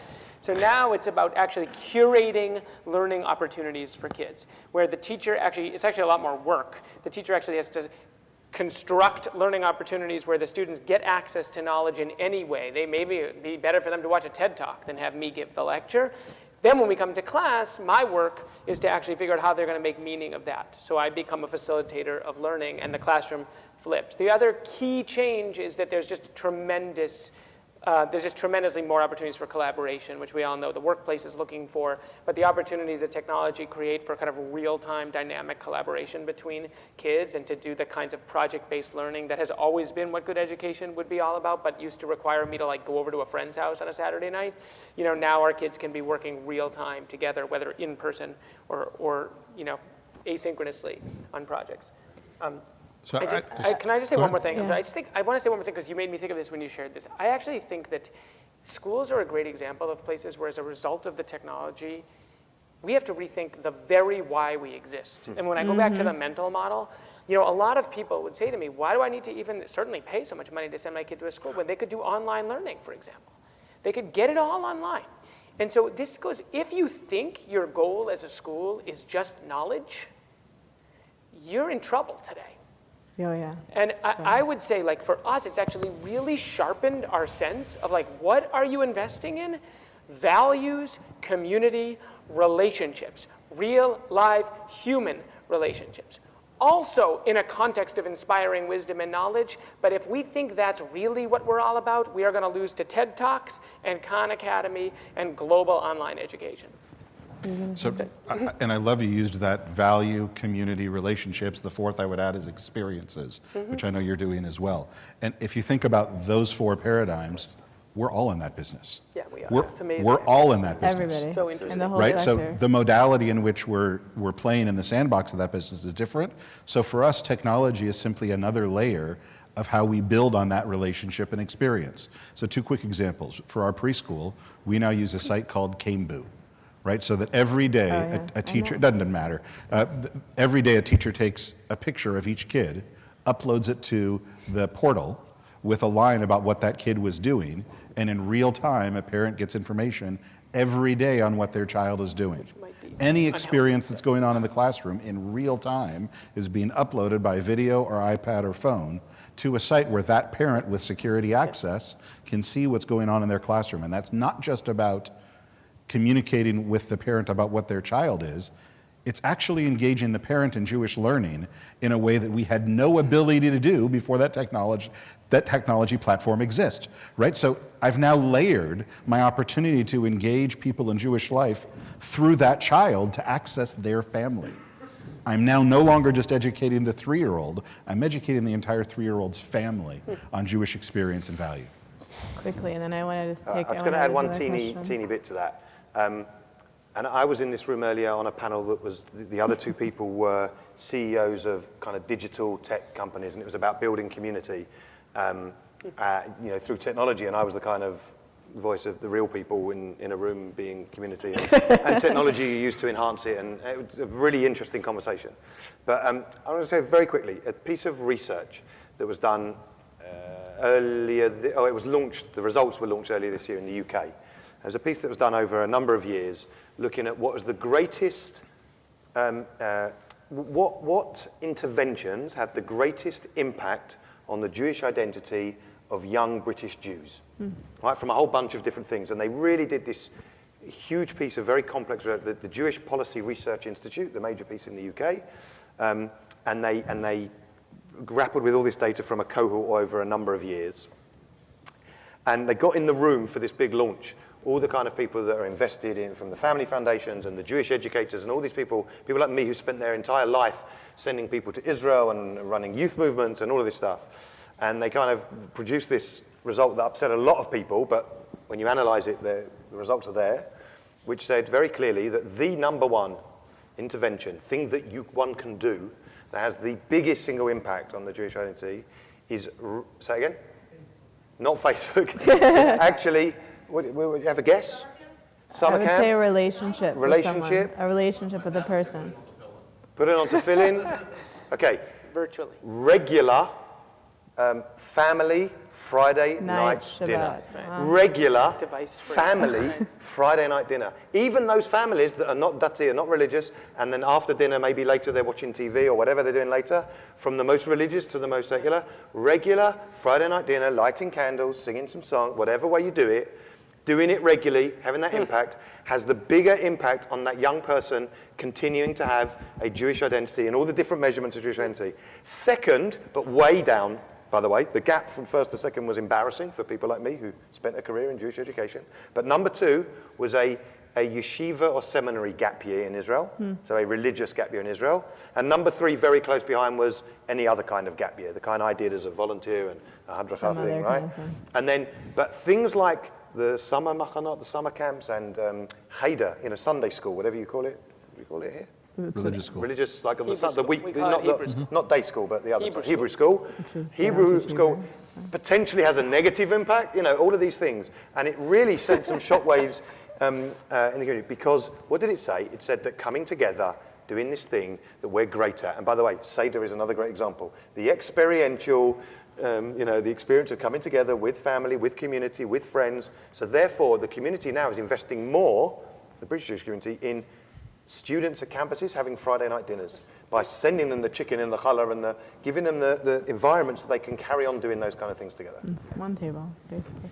S2: So now it's about actually curating learning opportunities for kids, where the teacher it's actually a lot more work. The teacher actually has to construct learning opportunities where the students get access to knowledge in any way. They maybe be better for them to watch a TED Talk than have me give the lecture. Then when we come to class, my work is to actually figure out how they're going to make meaning of that. So I become a facilitator of learning, and the classroom flips. The other key change is that there's just tremendously more opportunities for collaboration, which we all know the workplace is looking for, but the opportunities that technology create for kind of real-time dynamic collaboration between kids and to do the kinds of project-based learning that has always been what good education would be all about, but used to require me to like go over to a friend's house on a Saturday night. You know, now our kids can be working real-time together, whether in person or you know, asynchronously on projects.
S4: So
S2: Can I just say one more thing?
S1: Yeah.
S2: I want to say one more thing because you made me think of this when you shared this. I actually think that schools are a great example of places where, as a result of the technology, we have to rethink the very why we exist. And when I go back to the mental model, you know, a lot of people would say to me, why do I need to even certainly pay so much money to send my kid to a school when they could do online learning, for example? They could get it all online. And so this goes, if you think your goal as a school is just knowledge, you're in trouble today.
S1: Oh, yeah.
S2: And I would say, like, for us, it's actually really sharpened our sense of, like, what are you investing in? Values, community, relationships, real, live, human relationships. Also in a context of inspiring wisdom and knowledge, but if we think that's really what we're all about, we are going to lose to TED Talks and Khan Academy and global online education.
S4: So, and I love you used that value, community, relationships. The fourth I would add is experiences, which I know you're doing as well. And if you think about those four paradigms, we're all in that business.
S2: Yeah, we are. It's amazing.
S4: We're all in that business.
S1: Everybody.
S2: So interesting.
S1: In the whole
S4: Right, so
S1: sector.
S4: the modality in which we're playing in the sandbox of that business is different. So for us, technology is simply another layer of how we build on that relationship and experience. So 2 quick examples. For our preschool, we now use a site called Cameboo, right? So that every day
S1: yeah.
S4: a teacher, it doesn't matter, every day a teacher takes a picture of each kid, uploads it to the portal with a line about what that kid was doing, and in real time, a parent gets information every day on what their child is doing. Any experience that's going on in the classroom in real time is being uploaded by video or iPad or phone to a site where that parent with security access can see what's going on in their classroom. And that's not just about communicating with the parent about what their child is, it's actually engaging the parent in Jewish learning in a way that we had no ability to do before that technology platform exists, right? So I've now layered my opportunity to engage people in Jewish life through that child to access their family. I'm now no longer just educating the 3-year-old, I'm educating the entire 3-year-old's family on Jewish experience and value.
S1: Quickly, and then I wanted to take.
S3: I was going to add one teeny bit to that. And I was in this room earlier on a panel that was, the other 2 people were CEOs of kind of digital tech companies, and it was about building community, through technology, and I was the kind of voice of the real people in a room being community, and technology you use to enhance it, and it was a really interesting conversation. But I want to say very quickly, a piece of research that was done earlier, it was launched, the results were launched earlier this year in the UK. There's a piece that was done over a number of years looking at what was the greatest, what interventions had the greatest impact on the Jewish identity of young British Jews, right, from a whole bunch of different things. And they really did this huge piece of very complex work, the Jewish Policy Research Institute, the major piece in the UK, and they grappled with all this data from a cohort over a number of years. And they got in the room for this big launch all the kind of people that are invested in, from the family foundations and the Jewish educators and all these people like me who spent their entire life sending people to Israel and running youth movements and all of this stuff. And they kind of produced this result that upset a lot of people, but when you analyze it, the results are there, which said very clearly that the number one intervention, thing that one can do that has the biggest single impact on the Jewish identity is, say again? Not Facebook. It's actually, what, you have a guess? Summer
S1: I would
S3: camp?
S1: say a relationship.
S3: Relationship?
S1: With someone. A relationship with a person.
S3: Put it on to fill in. Okay.
S2: Virtually.
S3: Regular family Friday night dinner.
S1: Wow.
S3: Regular
S2: Device-free.
S3: family Friday night dinner. Even those families that are not dati, are not religious, and then after dinner, maybe later they're watching TV or whatever they're doing later, from the most religious to the most secular, regular Friday night dinner, lighting candles, singing some song, whatever way you do it, doing it regularly, having that impact, has the bigger impact on that young person continuing to have a Jewish identity and all the different measurements of Jewish identity. Second, but way down, by the way, the gap from first to second was embarrassing for people like me who spent a career in Jewish education. But number two was a yeshiva or seminary gap year in Israel, so a religious gap year in Israel. And number three, very close behind, was any other kind of gap year, the kind I did as a volunteer and a hadracha thing, right? And then, but things like the summer machanot, the summer camps, and cheder in a Sunday school, whatever you call it. What do you call it here?
S4: Religious school.
S3: Religious, like on
S2: Hebrew
S3: the week,
S2: school. We call it Hebrew school.
S3: not day school, but the other
S2: Hebrew
S3: time. Hebrew school. Hebrew school potentially has a negative impact, you know, all of these things. And it really sent some shockwaves in the community, because what did it say? It said that coming together, doing this thing that we're great at, and by the way, Seder is another great example. The experiential, the experience of coming together with family, with community, with friends. So therefore, the community now is investing more, the British Jewish community, in students at campuses having Friday night dinners by sending them the chicken and the challah and giving them the environment so they can carry on doing those kind of things together.
S1: It's one table, basically.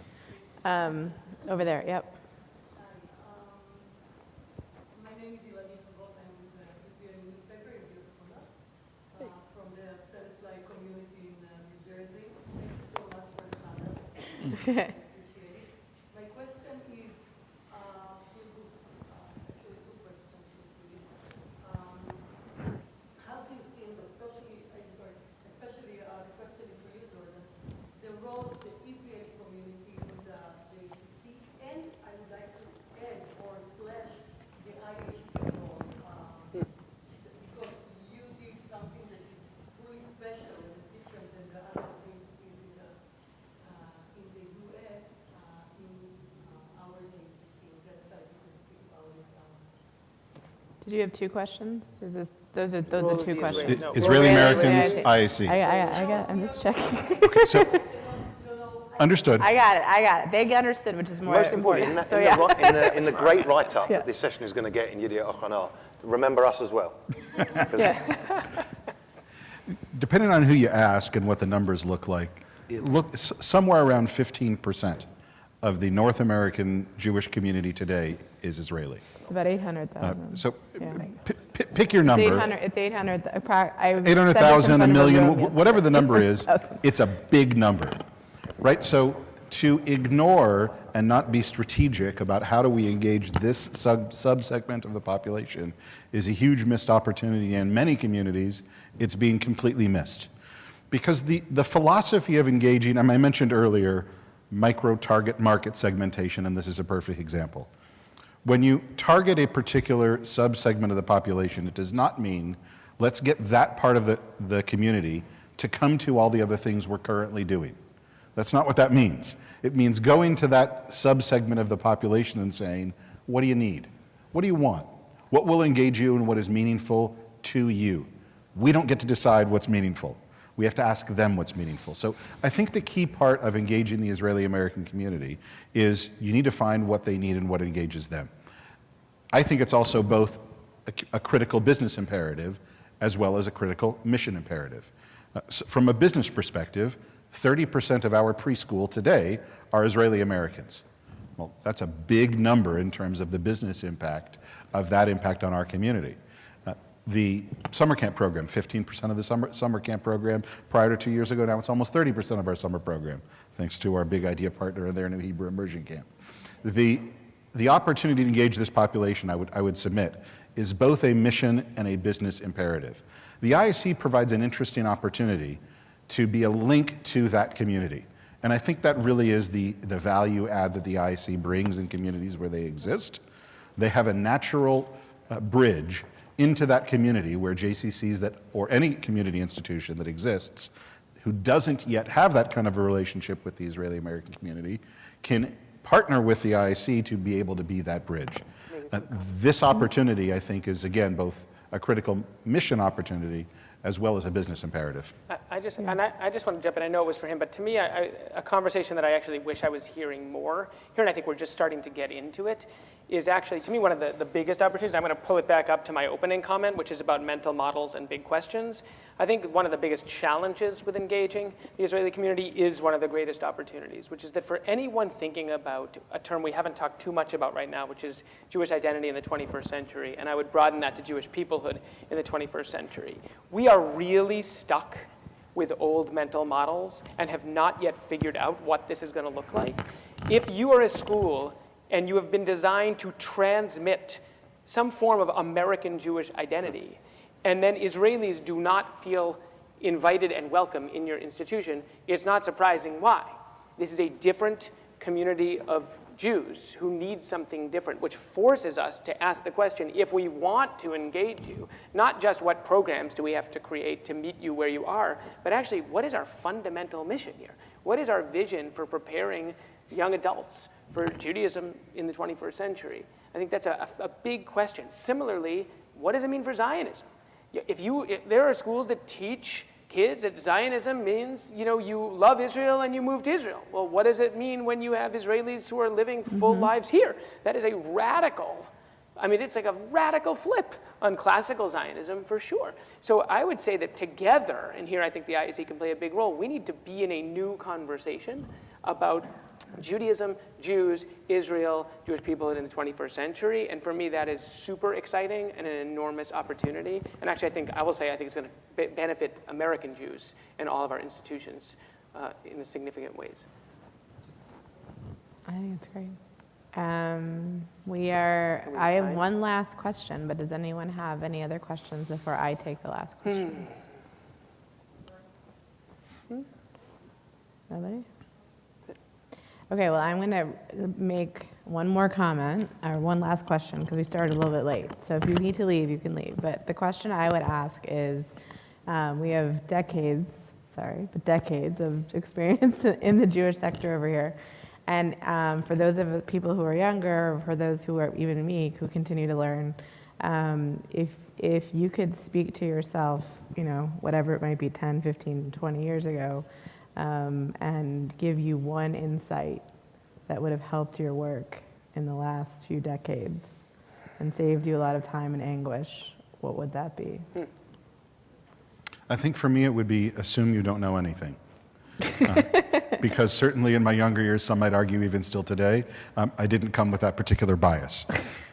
S1: Over there, yep.
S7: My name is Levitt I'm with the newspaper in from the Palisades community in New Jersey. Thank you so much for the panel. Appreciate it. My question is, actually two questions. How do you see, especially the question is for you, Jordan, the role of the Israeli community in the JCC, and I
S1: Did you have two questions? Those are
S2: Role
S1: the
S2: of
S1: two
S2: the
S1: questions.
S2: Israeli- no,
S4: Israeli
S1: Really?
S4: Americans,
S1: Okay.
S4: IAC.
S1: I got it. I'm just checking.
S4: Okay, so, understood.
S1: I got it. They understood, which is more
S3: Most important,
S1: important. So yeah.
S3: in the great write-up
S1: Yeah.
S3: that this session is going to get in Yediot Achrono, remember us as well. 'Cause
S4: Depending on who you ask and what the numbers look like, somewhere around 15% of the North American Jewish community today is Israeli.
S1: It's about 800,000.
S4: So
S1: Yeah.
S4: pick your number.
S1: It's 800.
S4: 800,000, a million, whatever the number is,
S1: 800,000.
S4: it's a big number, right? So to ignore and not be strategic about how do we engage this subsegment of the population is a huge missed opportunity. In many communities, it's being completely missed. Because the philosophy of engaging, and I mentioned earlier, micro-target market segmentation, and this is a perfect example. When you target a particular subsegment of the population, it does not mean let's get that part of the community to come to all the other things we're currently doing. That's not what that means. It means going to that subsegment of the population and saying, what do you need? What do you want? What will engage you and what is meaningful to you? We don't get to decide what's meaningful. We have to ask them what's meaningful. So I think the key part of engaging the Israeli American community is you need to find what they need and what engages them. I think it's also both a critical business imperative as well as a critical mission imperative. So from a business perspective, 30% of our preschool today are Israeli Americans. Well, that's a big number in terms of the business impact of that impact on our community. The summer camp program, 15% of the summer camp program prior to 2 years ago, now it's almost 30% of our summer program, thanks to our big idea partner in their new Hebrew immersion camp. The opportunity to engage this population, I would submit, is both a mission and a business imperative. The ISC provides an interesting opportunity to be a link to that community. And I think that really is the value add that the ISC brings in communities where they exist. They have a natural bridge into that community where JCCs or any community institution that exists who doesn't yet have that kind of a relationship with the Israeli American community can partner with the ISC to be able to be that bridge. This opportunity, I think, is again both a critical mission opportunity as well as a business imperative.
S2: I just want to jump in. I know it was for him, but to me, a conversation that I actually wish I was hearing more here, and I think we're just starting to get into it, is actually, to me, one of the biggest opportunities. I'm going to pull it back up to my opening comment, which is about mental models and big questions. I think one of the biggest challenges with engaging the Israeli community is one of the greatest opportunities, which is that for anyone thinking about a term we haven't talked too much about right now, which is Jewish identity in the 21st century, and I would broaden that to Jewish peoplehood in the 21st century. We are really stuck with old mental models and have not yet figured out what this is going to look like. If you are a school and you have been designed to transmit some form of American Jewish identity, and then Israelis do not feel invited and welcome in your institution, it's not surprising why. This is a different community of Jews who need something different, which forces us to ask the question, if we want to engage you, not just what programs do we have to create to meet you where you are, but actually, what is our fundamental mission here? What is our vision for preparing young adults for Judaism in the 21st century? I think that's a big question. Similarly, what does it mean for Zionism? If there are schools that teach kids that Zionism means, you love Israel and you move to Israel. Well, what does it mean when you have Israelis who are living full lives here? That is a radical, it's like a radical flip on classical Zionism for sure. So I would say that together, and here I think the ISC can play a big role, we need to be in a new conversation about Judaism, Jews, Israel, Jewish people in the 21st century. And for me, that is super exciting and an enormous opportunity. And actually, I think it's going to benefit American Jews and all of our institutions in significant ways.
S1: I think it's great. I have one last question, but does anyone have any other questions before I take the last question? Nobody? Okay, well, I'm going to make one more comment, or one last question, because we started a little bit late. So if you need to leave, you can leave. But the question I would ask is, we have decades of experience in the Jewish sector over here. And for those of the people who are younger, or for those who are even me, who continue to learn, If you could speak to yourself, whatever it might be, 10, 15, 20 years ago, and give you one insight that would have helped your work in the last few decades and saved you a lot of time and anguish, what would that be?
S4: I think for me it would be assume you don't know anything. Because certainly in my younger years, some might argue even still today, I didn't come with that particular bias.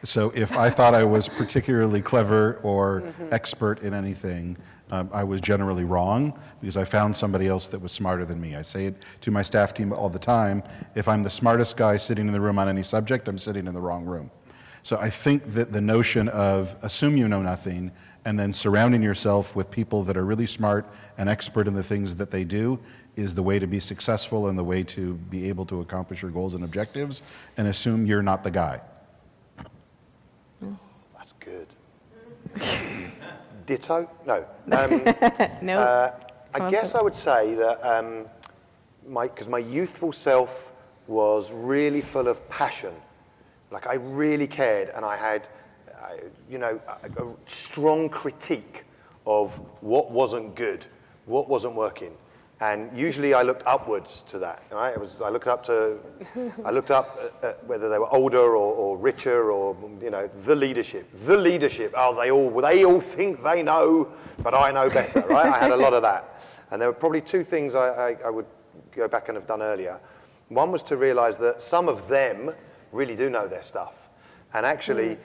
S4: So if I thought I was particularly clever or expert in anything, I was generally wrong because I found somebody else that was smarter than me. I say it to my staff team all the time, if I'm the smartest guy sitting in the room on any subject, I'm sitting in the wrong room. So I think that the notion of assume you know nothing and then surrounding yourself with people that are really smart and expert in the things that they do is the way to be successful and the way to be able to accomplish your goals and objectives, and assume you're not the guy.
S3: That's good. Ditto? No.
S1: No.
S3: I guess I would say that because my youthful self was really full of passion. Like I really cared, and I had, a strong critique of what wasn't good, what wasn't working. And usually I looked upwards to that, right? I looked up at whether they were older or richer or, the leadership. Oh, they all think they know, but I know better, right? I had a lot of that. And there were probably two things I would go back and have done earlier. One was to realize that some of them really do know their stuff. And actually,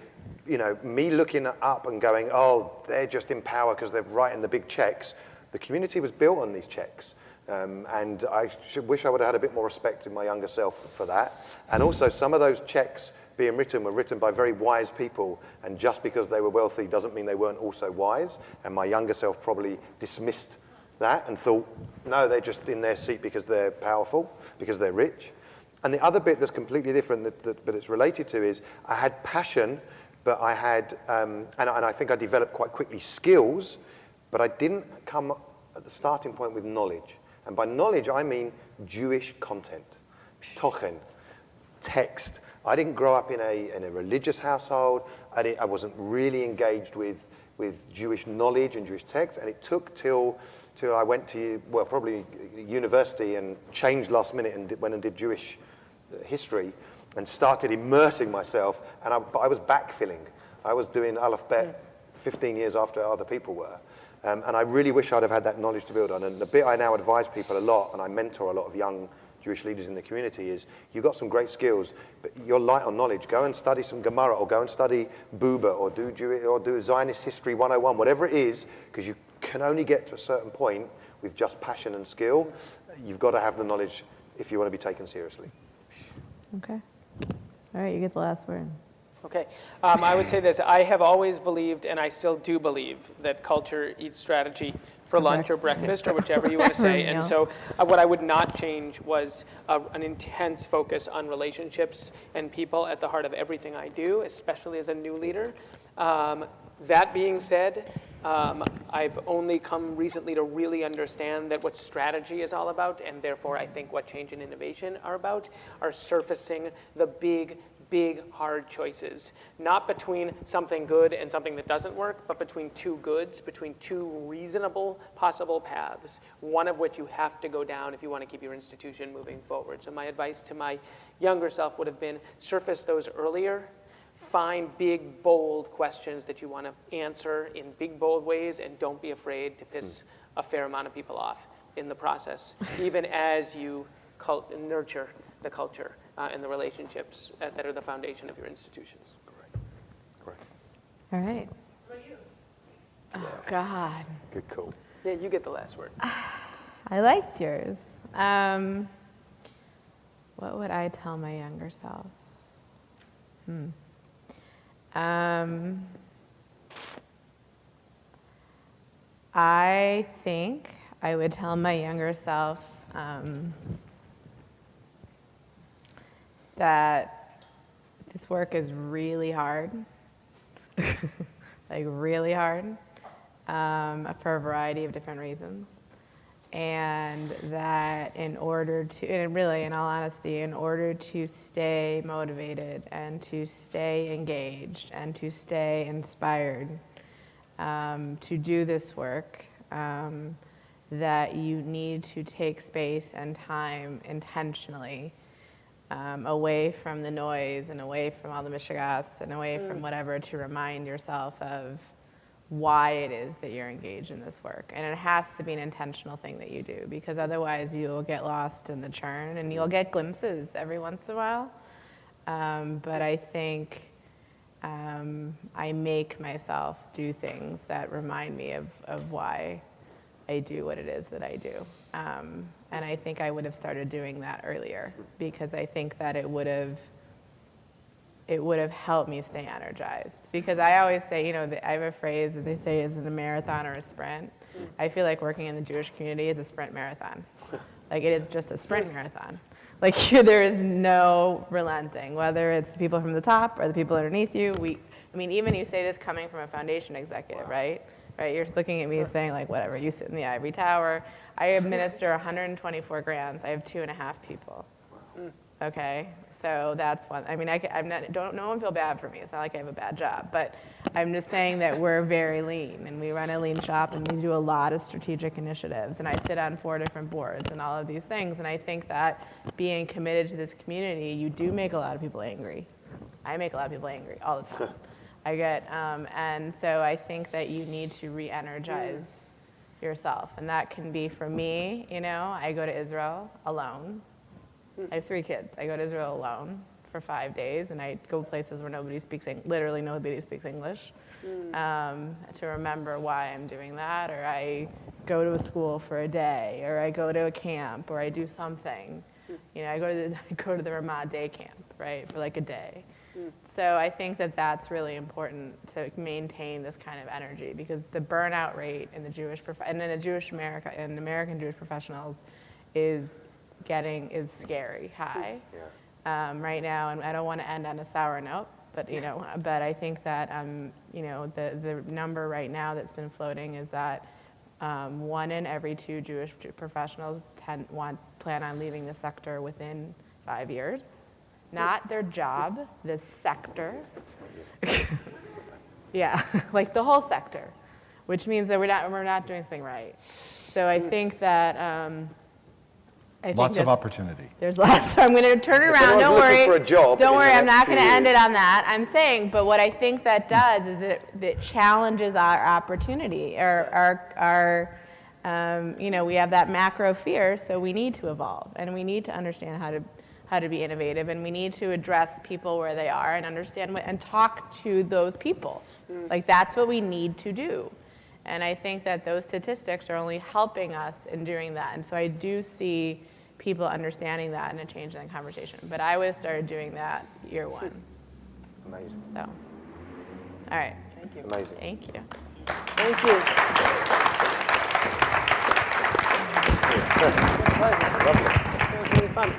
S3: me looking up and going, oh, they're just in power because they're writing the big checks. The community was built on these checks. And I wish I would have had a bit more respect in my younger self for that. And also, some of those checks being written were written by very wise people, and just because they were wealthy doesn't mean they weren't also wise. And my younger self probably dismissed that and thought, no, they're just in their seat because they're powerful, because they're rich. And the other bit that's completely different, but it's related to, is I had passion, but I had, and I think I developed quite quickly skills, but I didn't come at the starting point with knowledge. And by knowledge, I mean Jewish content, tochen, text. I didn't grow up in a religious household. I wasn't really engaged with Jewish knowledge and Jewish text. And it took till I went to, probably university and changed last minute and went and did Jewish history and started immersing myself. But I was backfilling. I was doing Aleph Bet 15 years after other people were. And I really wish I'd have had that knowledge to build on. And the bit I now advise people a lot, and I mentor a lot of young Jewish leaders in the community, is you've got some great skills, but you're light on knowledge. Go and study some Gemara, or go and study Buba, or do Zionist History 101, whatever it is, because you can only get to a certain point with just passion and skill. You've got to have the knowledge if you want to be taken seriously.
S1: Okay. All right, you get the last word.
S2: Okay. I would say this. I have always believed, and I still do believe, that culture eats strategy for lunch or breakfast or whichever you want to say. And so what I would not change was an intense focus on relationships and people at the heart of everything I do, especially as a new leader. That being said, I've only come recently to really understand that what strategy is all about, and therefore I think what change and innovation are about, are surfacing the big, hard choices, not between something good and something that doesn't work, but between two goods, between two reasonable possible paths, one of which you have to go down if you want to keep your institution moving forward. So my advice to my younger self would have been surface those earlier, find big, bold questions that you want to answer in big, bold ways, and don't be afraid to piss a fair amount of people off in the process, even as you nurture the culture and the relationships that are the foundation of your institutions.
S3: Correct.
S1: All right.
S5: What about you?
S1: Oh, God.
S3: Good call.
S2: Yeah, you get the last word.
S1: I liked yours. What would I tell my younger self? I think I would tell my younger self that this work is really hard, like really hard, for a variety of different reasons. And that in order to, and really, in all honesty, in order to stay motivated and to stay engaged and to stay inspired to do this work, that you need to take space and time intentionally away from the noise and away from all the mishigas and away from whatever, to remind yourself of why it is that you're engaged in this work. And it has to be an intentional thing that you do, because otherwise you'll get lost in the churn, and you'll get glimpses every once in a while. But I think I make myself do things that remind me of why I do what it is that I do. And I think I would have started doing that earlier, because I think that it would have helped me stay energized. Because I always say, I have a phrase that they say, is it a marathon or a sprint? I feel like working in the Jewish community is a sprint marathon. Like, it is just a sprint marathon. Like, there is no relenting, whether it's the people from the top or the people underneath you. Even you say this coming from a foundation executive, right? Right, you're looking at me saying, like, whatever, you sit in the ivory tower. I administer 124 grants. I have 2.5 people. Okay, so that's one. Don't no one feel bad for me. It's not like I have a bad job, but I'm just saying that we're very lean, and we run a lean shop, and we do a lot of strategic initiatives, and I sit on 4 different boards and all of these things, and I think that being committed to this community, you do make a lot of people angry. I make a lot of people angry all the time. And so I think that you need to re-energize yourself, and that can be, for me, I go to Israel alone. I have 3 kids. I go to Israel alone for 5 days, and I go places where literally nobody speaks English, to remember why I'm doing that. Or I go to a school for a day, or I go to a camp, or I do something. I go to the Ramah day camp, right, for like a day. So I think that that's really important to maintain this kind of energy, because the burnout rate in the American Jewish professionals is scary high right now, and I don't want to end on a sour note, but I think that the number right now that's been floating is that 1 in every 2 Jewish professionals plan on leaving the sector within 5 years. Not their job, the sector. Yeah, like the whole sector, which means that we're not doing something right. So I think that
S4: Lots of opportunity.
S1: There's lots. So I'm going to turn it around. Don't worry.
S3: For a job
S1: Don't worry. I'm not
S3: going
S1: going to end it on that. I'm saying, but what I think that does is that it challenges our opportunity. We have that macro fear, so we need to evolve, and we need to understand how to be innovative, and we need to address people where they are and understand and talk to those people. Like, that's what we need to do. And I think that those statistics are only helping us in doing that. And so I do see people understanding that and a change in the conversation. But I would have started doing that year 1.
S3: Amazing.
S1: So, all right.
S2: Thank you.
S3: Amazing.
S1: Thank you.
S2: Thank you. It was a pleasure. Lovely. It was really fun.